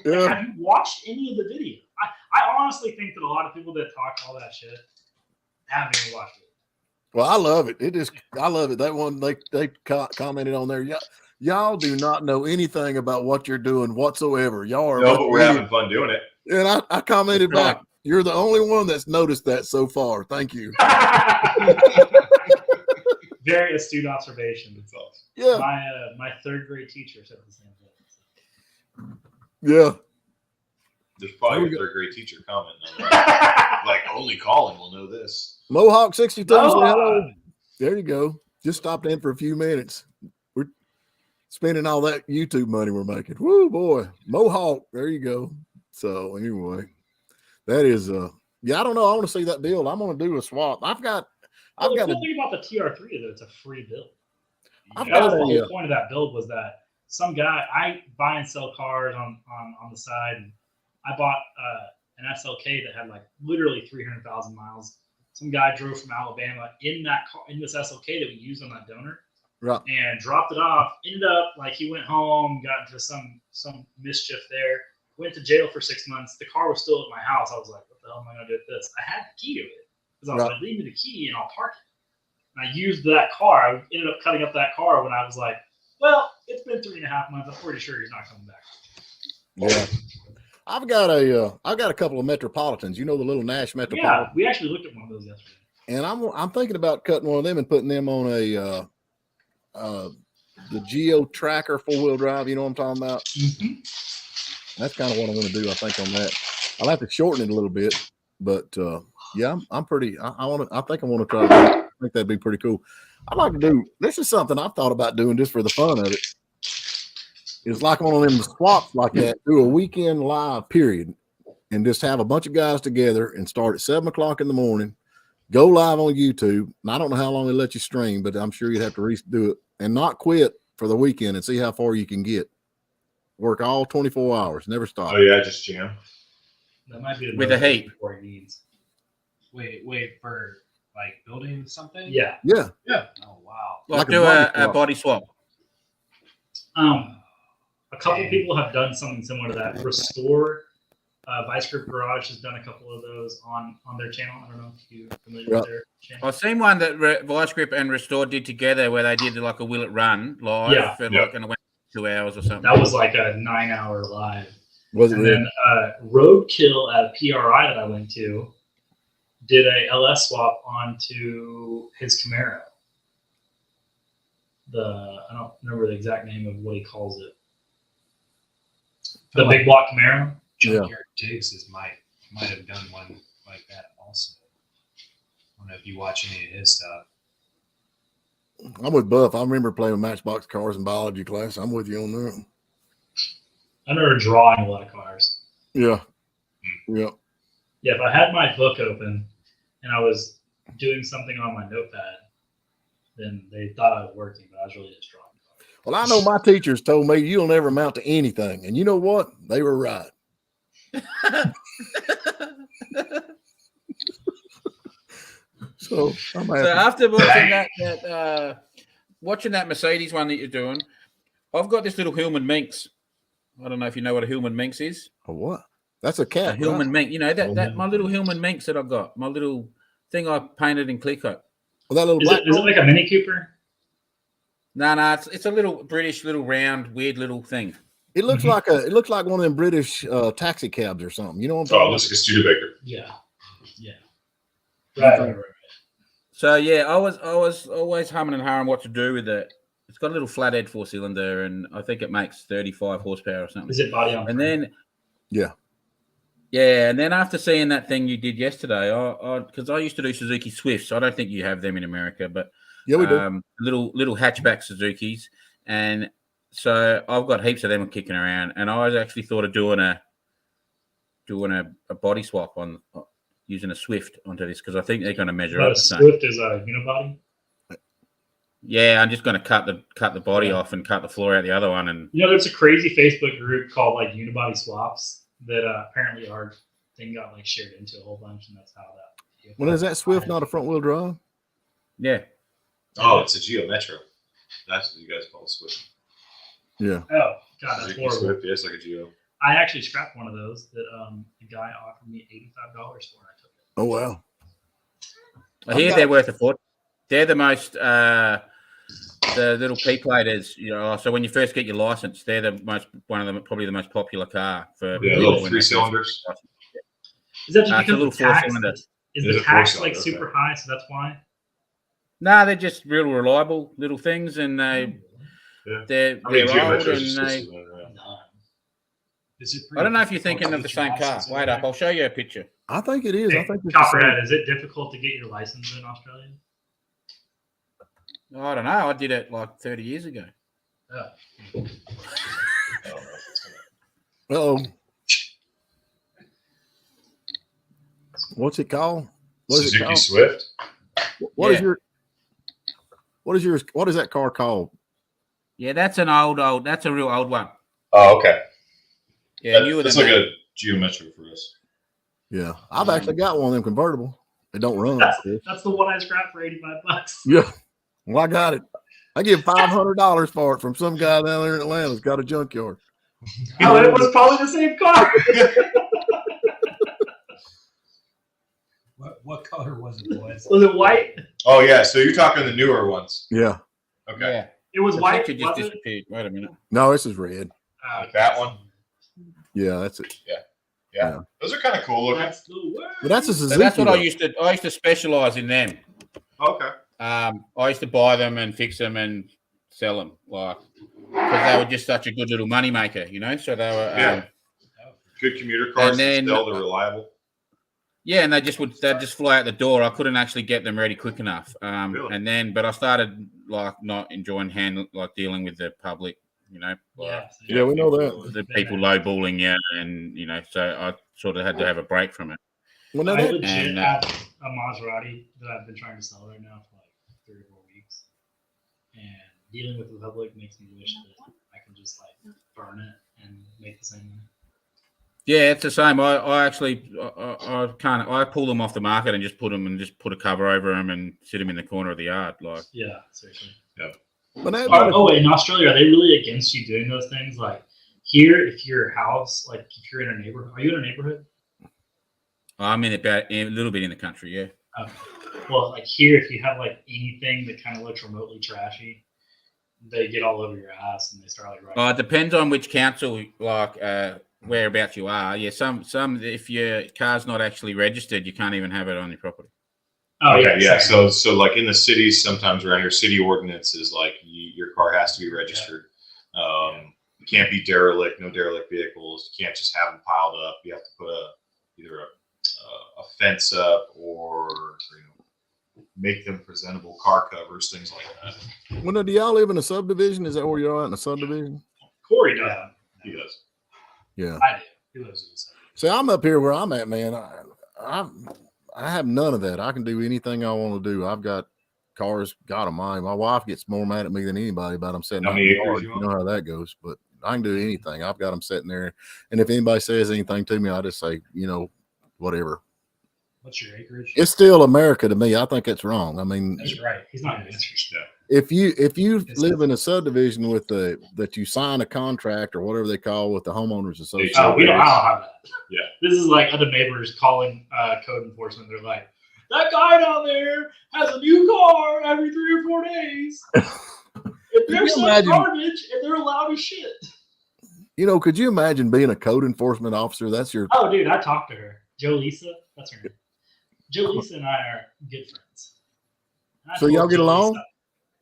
yeah. Have you watched any of the video? I honestly think that a lot of people that talk all that shit haven't even watched it. Well, I love it. I love it. That one they commented on there. Y'all do not know anything about what you're doing whatsoever. Y'all are. No, but we're having fun doing it. And I commented That's back. You're the only one that's noticed that so far. Thank you. Very astute observation. That's awesome. Yeah, My third grade teacher said the same thing. yeah. There's There probably we a third grade teacher commenting on that. Like only Colin will know this. Mohawk 62. Mohawk. Say hello. There you go. Just stopped in for a few minutes. spending all that YouTube money we're making. Woo, boy. Mohawk. There you go. So anyway, that is yeah, I don't know. I want to see that build. I'm going to do a swap. I've got The a cool thing about the TR3 is that it's a free build. I've That was got the a whole point of that build, was that some guy, I buy and sell cars on the side. And I bought an SLK that had like literally 300,000 miles. Some guy drove from Alabama in that car, in this SLK that we used on that donor, right. and dropped it off. Ended up like he went home, got into some mischief there, went to jail for 6 months. The car was still at my house. I was like, what the hell am I gonna do with this? I had the key to it because I was Right. like, leave me the key and I'll park it. And I used that car. I ended up cutting up that car when I was like, well, it's been 3.5 months. I'm pretty sure he's not coming back. Yeah. I've got a couple of Metropolitans. You know, the little Nash Metropolitan. Yeah, we actually looked at one of those yesterday. And I'm thinking about cutting one of them and putting them on the Geo Tracker 4-wheel drive. You know what I'm talking about? That's kind of what I'm going to do, I think, on that. I'll have to shorten it a little bit, but yeah, I'm pretty. I think I want to try. I think that'd be pretty cool. I'd like to do. This is something I've thought about doing just for the fun of it. It's like one of them swaps like that. Do a weekend live period, and just have a bunch of guys together and start at 7 o'clock in the morning. Go live on YouTube. And I don't know how long they let you stream, but I'm sure you'd have to redo it and not quit for the weekend and see how far you can get. Work all 24 hours, never stop. Oh yeah, just jam. That might be With a heat. before he needs. Wait for like building something. Yeah. Yeah. Oh wow. Like Like a do body a swap. body swap. A couple people have done something similar to that. Restore Vice Grip Garage has done a couple of those on their channel. I don't know if you're familiar with their channel. I've seen one that Vice Grip and Restore did together where they did like a Will It Run live Yeah. for Yeah. like and it went 2 hours or something. That was like a 9-hour live. Was it And really? then Roadkill at a PRI that I went to did a LS swap onto his Camaro. I don't remember the exact name of what he calls it. The big block Camaro. Junkyard Diggs might have done one like that also. I don't know if you watch any of his stuff. I'm with Buff. I remember playing with Matchbox cars in biology class. I'm with you on that. I remember drawing a lot of cars. Yeah. Yeah. Yeah, if I had my book open and I was doing something on my notepad, then they thought I was working, but I was really just drawing. Well, I know my teachers told me you'll never amount to anything. And you know what? They were right. So I'm So happy. after watching watching that Mercedes one that you're doing, I've got this little Hillman Minx. I don't know if you know what a Hillman Minx is. A what? That's a A cat. Hillman Right? Minx, you know that Hillman. my little Hillman Minx that I've got, my little thing I painted in clear coat. Well, that little Is black it like a Mini Cooper? No, it's a little British, little round, weird little thing. it looks like one of them British taxi cabs or something. You know what I'm Oh, it talking looks like a Studebaker. Yeah. Yeah. Right. So yeah, I was always humming and hawing what to do with it. It's got a little flathead 4-cylinder, and I think it makes 35 horsepower or something. Is it body on? And frame? then Yeah. and then after seeing that thing you did yesterday, because I used to do Suzuki Swifts, so I don't think you have them in America, but Yeah, we do. little hatchback Suzukis, and so I've got heaps of them kicking around, and I was actually thought of doing a body swap on using a Swift onto this because I think they're going to measure But up a the same. Swift is a unibody. Yeah, I'm just going to cut the body off and cut the floor out the other one, and You know, there's a crazy Facebook group called like Unibody Swaps that apparently our thing got like shared into a whole bunch, and that's how that. Well, is that Swift not a front wheel drive? yeah. Oh, it's a Geo Metro. That's what you guys call a Swift. Yeah. Oh God, that's Suzuki horrible. Swift, yeah, it's like a Geo. I actually scrapped one of those that the guy offered me $85 for, and I took it. Oh wow. I hear got- they're worth a foot. They're the most the little P platers, you know. So when you first get your license, they're probably the most popular car for Yeah, people little when 3 they first cylinders. get their Is that just it's a because little the tax? 4-cylinder. Is It is the a tax 4-cylinder, like super okay. high? So that's why. No, they're just real reliable little things, and Yeah. they're How many Geo old, Metros are and you supposed they. to run around? None. Is it I don't know if you're difficult thinking to of the get your same car. license Wait over up, there? I'll show you a picture. I think it is. I Hey, think it's the same. Copperhead, is it difficult to get your license in Australia? I don't know. I did it like 30 years ago. Oh. I don't know if it's gonna- Oh, what's it called? What is it Suzuki called? Swift. What is Yeah. your? What is yours? What is that car called? Yeah, that's an old. That's a real old one. Oh, okay. Yeah, newer That's than like that. a geometric for us. Yeah, I've actually got one of them convertible. They don't run. That's the one I scrapped for $85. Yeah, well, I got it. I give $500 for it from some guy down there in Atlanta that's got a junkyard. Oh, it was probably the same car. What color was it, boys? Was it white? Oh yeah, so you're talking the newer ones. Yeah, Okay. Yeah, It was the white. picture just Was it? disappeared. Wait a minute. no, this is red. Like that one? Yeah, that's it. Yeah. Those are kind of cool looking. That's the word. But that's a So Suzuki. that's what I though. used to. I used to specialize in them. Okay. I used to buy them and fix them and sell them, like, because they were just such a good little money maker, you know. So they were. Yeah. Good commuter cars. And then- Still, they're reliable. Yeah, and they'd just fly out the door. I couldn't actually get them ready quick enough. Really? And then, but I started like not enjoying dealing with the public, you know, like, Yeah, we know that. the people lowballing you, and you know, so I sort of had to have a break from it. Well, now I that, legit And, have a Maserati that I've been trying to sell right now for like 3 or 4 weeks, and dealing with the public makes me wish that I can just like burn it and make the same money. Yeah, it's the same. I actually I pull them off the market and just put a cover over them and sit them in the corner of the yard, like. Yeah, seriously. but that, Oh, wait, in Australia, are they really against you doing those things? Like here, if your house, like if you're in a neighborhood, are you in a neighborhood? I'm in a little bit in the country, yeah. Well, like here, if you have like anything that kind of looks remotely trashy, they get all over your ass and they start like It depends on which council, like whereabouts you are. Yeah, some if your car's not actually registered, you can't even have it on your property. Oh Okay, yeah. same. So like in the cities, sometimes around here, city ordinances like your car has to be registered. You can't be derelict. No derelict vehicles. You can't just have them piled up. You have to put either a fence up or make them presentable car covers, things like that. well, now, do y'all live in a subdivision? Is that where you're at, in a subdivision? Corey does. He does. Yeah. I do. He lives in the city. See, I'm up here where I'm at, man. I have none of that. I can do anything I want to do. I've got cars, got of mine. My wife gets more mad at me than anybody about them sitting How out many in the acres yard. you You own? know how that goes. But I can do anything. I've got them sitting there. And if anybody says anything to me, I just say, whatever. What's your acreage? It's still America to me. I think it's wrong. I mean, That's right. He's not an answer. Yeah. if you live in a subdivision with that you sign a contract or whatever they call with the homeowners association. Oh, I don't have that. Yeah. This is like other neighbors calling code enforcement. They're like, that guy down there has a new car every 3 or 4 days. If they're you selling imagine- garbage and they're loud as shit. Could you imagine being a code enforcement officer? That's your Oh, dude, I talked to her. Jolisa, that's her name. Jolisa and I are good friends. And I So told y'all get Jolisa, along?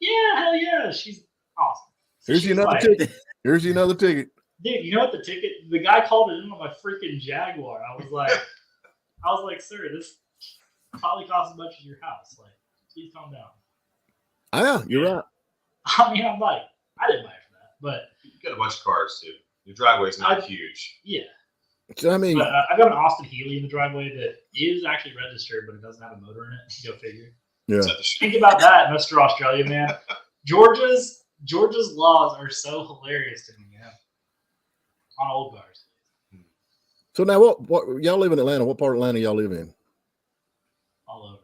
Yeah, hell yeah. She's awesome. So Here's she's another like, ticket. Here's another ticket. Dude, you know what the guy called it in on my freaking Jaguar. I was like, sir, this probably costs as much as your house. Like, please calm down. Yeah, you're right. I mean, I'm like, I didn't buy it for that, but You got a bunch of cars too. Your driveway's not huge. yeah. So, I mean, But I've got an Austin Healey in the driveway that is actually registered, but it doesn't have a motor in it. Go figure. yeah. Is that the shit? Think about that, Mr. Australia, man. Georgia's laws are so hilarious to me, yeah. On old cars. So now, what y'all live in Atlanta? What part of Atlanta y'all live in? All over.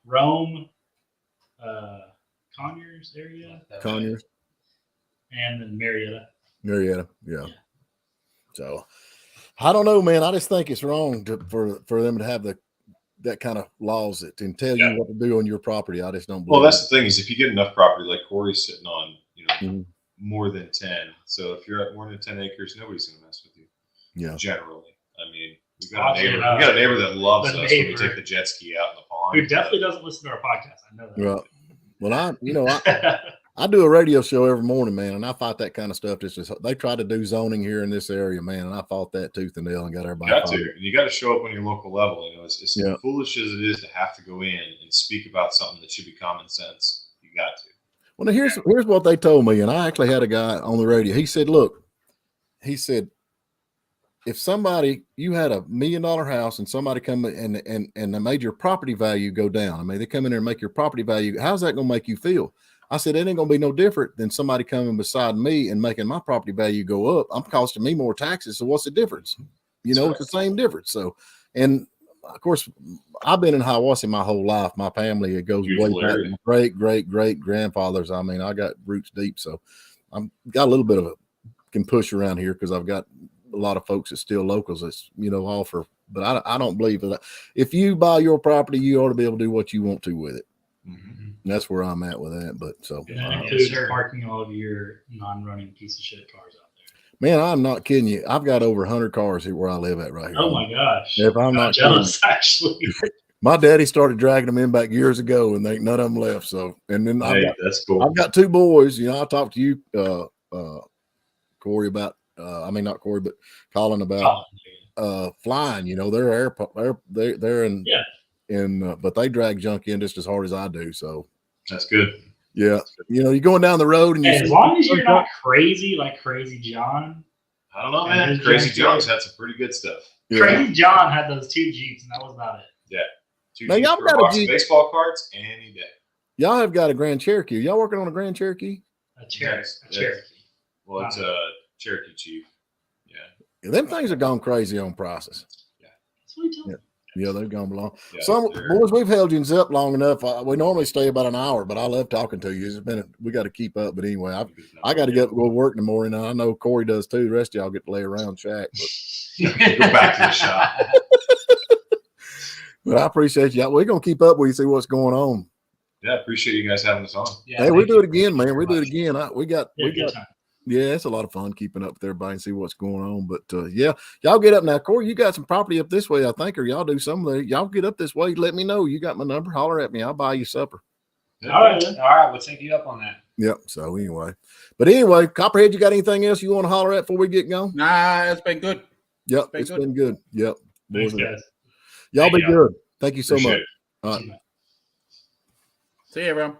Rome, Conyers area, Conyers, and then Marietta. Marietta. Yeah. So, I don't know, man. I just think it's wrong for them to have that kind of laws that can tell Yeah. you what to do on your property. I just don't believe. Well, that's the thing is if you get enough property, like Corey's sitting on, Mhm. more than 10. So if you're at more than 10 acres, nobody's going to mess with you. Yeah. Generally, I mean, we Oddly got enough, a neighbor that loves the us when we neighbor- take the jet ski out in the pond. Who definitely doesn't listen to our podcast. I know that. Well, I do a radio show every morning, man, and I fight that kind of stuff. They try to do zoning here in this area, man, and I fought that tooth and nail and got everybody. You got fired. to. And you got to show up on your local level. As Yeah. foolish as it is to have to go in and speak about something that should be common sense, you got to. Well, now here's what they told me, and I actually had a guy on the radio. He said, "Look," he said, "if you had $1 million house and somebody come and they made your property value go down. I mean, they come in there and make your property value. How's that going to make you feel?" I said, "It ain't going to be no different than somebody coming beside me and making my property value go up. I'm costing me more taxes. So what's the difference? You know, it's the same difference." So, and of course, I've been in Hiawassee my whole life. My family, it goes Beautiful way back. area. My great grandfathers. I mean, I got roots deep. So I'm got a little bit of can push around here because I've got a lot of folks that's still locals that's, you know, offer, but I don't believe that. If you buy your property, you ought to be able to do what you want to with it. Mhm. And that's where I'm at with that. But so, And that Yeah, includes sure. parking all of your non-running piece of shit cars out there. man, I'm not kidding you. I've got over 100 cars here where I live at right here. Oh my gosh. If I'm I'm not jealous, actually. My daddy started dragging them in back years ago, and they none of them left. So, and then Hey, that's cool. I've got 2 boys. You know, I talked to you, Corey, about. I mean, not Corey, but Colin about flying. You know, they're they're in but they drag junk in just as hard as I do. So, That's good. yeah, you know, you're going down the road and you Hey, as long as you're not crazy like Crazy John. I don't know, And man. his Crazy junk John's had some pretty good stuff. yeah. Crazy John had those 2 Jeeps, and that was about it. 2 Now, Jeeps y'all for a got a box of Jeep. baseball cards any day. Y'all have got a Grand Cherokee. Y'all working on a Grand Cherokee? A Cherokee. Yes, A Cherokee. Well, it's a Cherokee Chief. Yeah. Yeah, them things have gone crazy on prices. That's what he told me. Yeah, they've gone along. Yeah, Some they're- boys, we've held you up long enough. We normally stay about an hour, but I love talking to you. It's been we got to keep up. But anyway, I got to get go to work in the morning. And I know Corey does too. The rest of y'all get to lay around shack. But, Go back to the shop. but I appreciate y'all. We're gonna keep up with you, see what's going on. Yeah, appreciate you guys having us on. Yeah, Hey, we thank do you. it again, man. Thank We you do it very again. We got Good time. yeah, it's a lot of fun keeping up with everybody and see what's going on. But yeah, y'all get up now. Corey, you got some property up this way, I think, or y'all do some of the y'all get up this way. Let me know. You got my number. Holler at me. I'll buy you supper. All right, then. All right, we'll take you up on that. Yep. So anyway, Copperhead, you got anything else you want to holler at before we get going? Nah, it's been good. Yep, Been it's good. been good. Yep. Thanks, Boys, guys. y'all be Hey, good. Thank you so Appreciate much. it. All right. See you, everyone.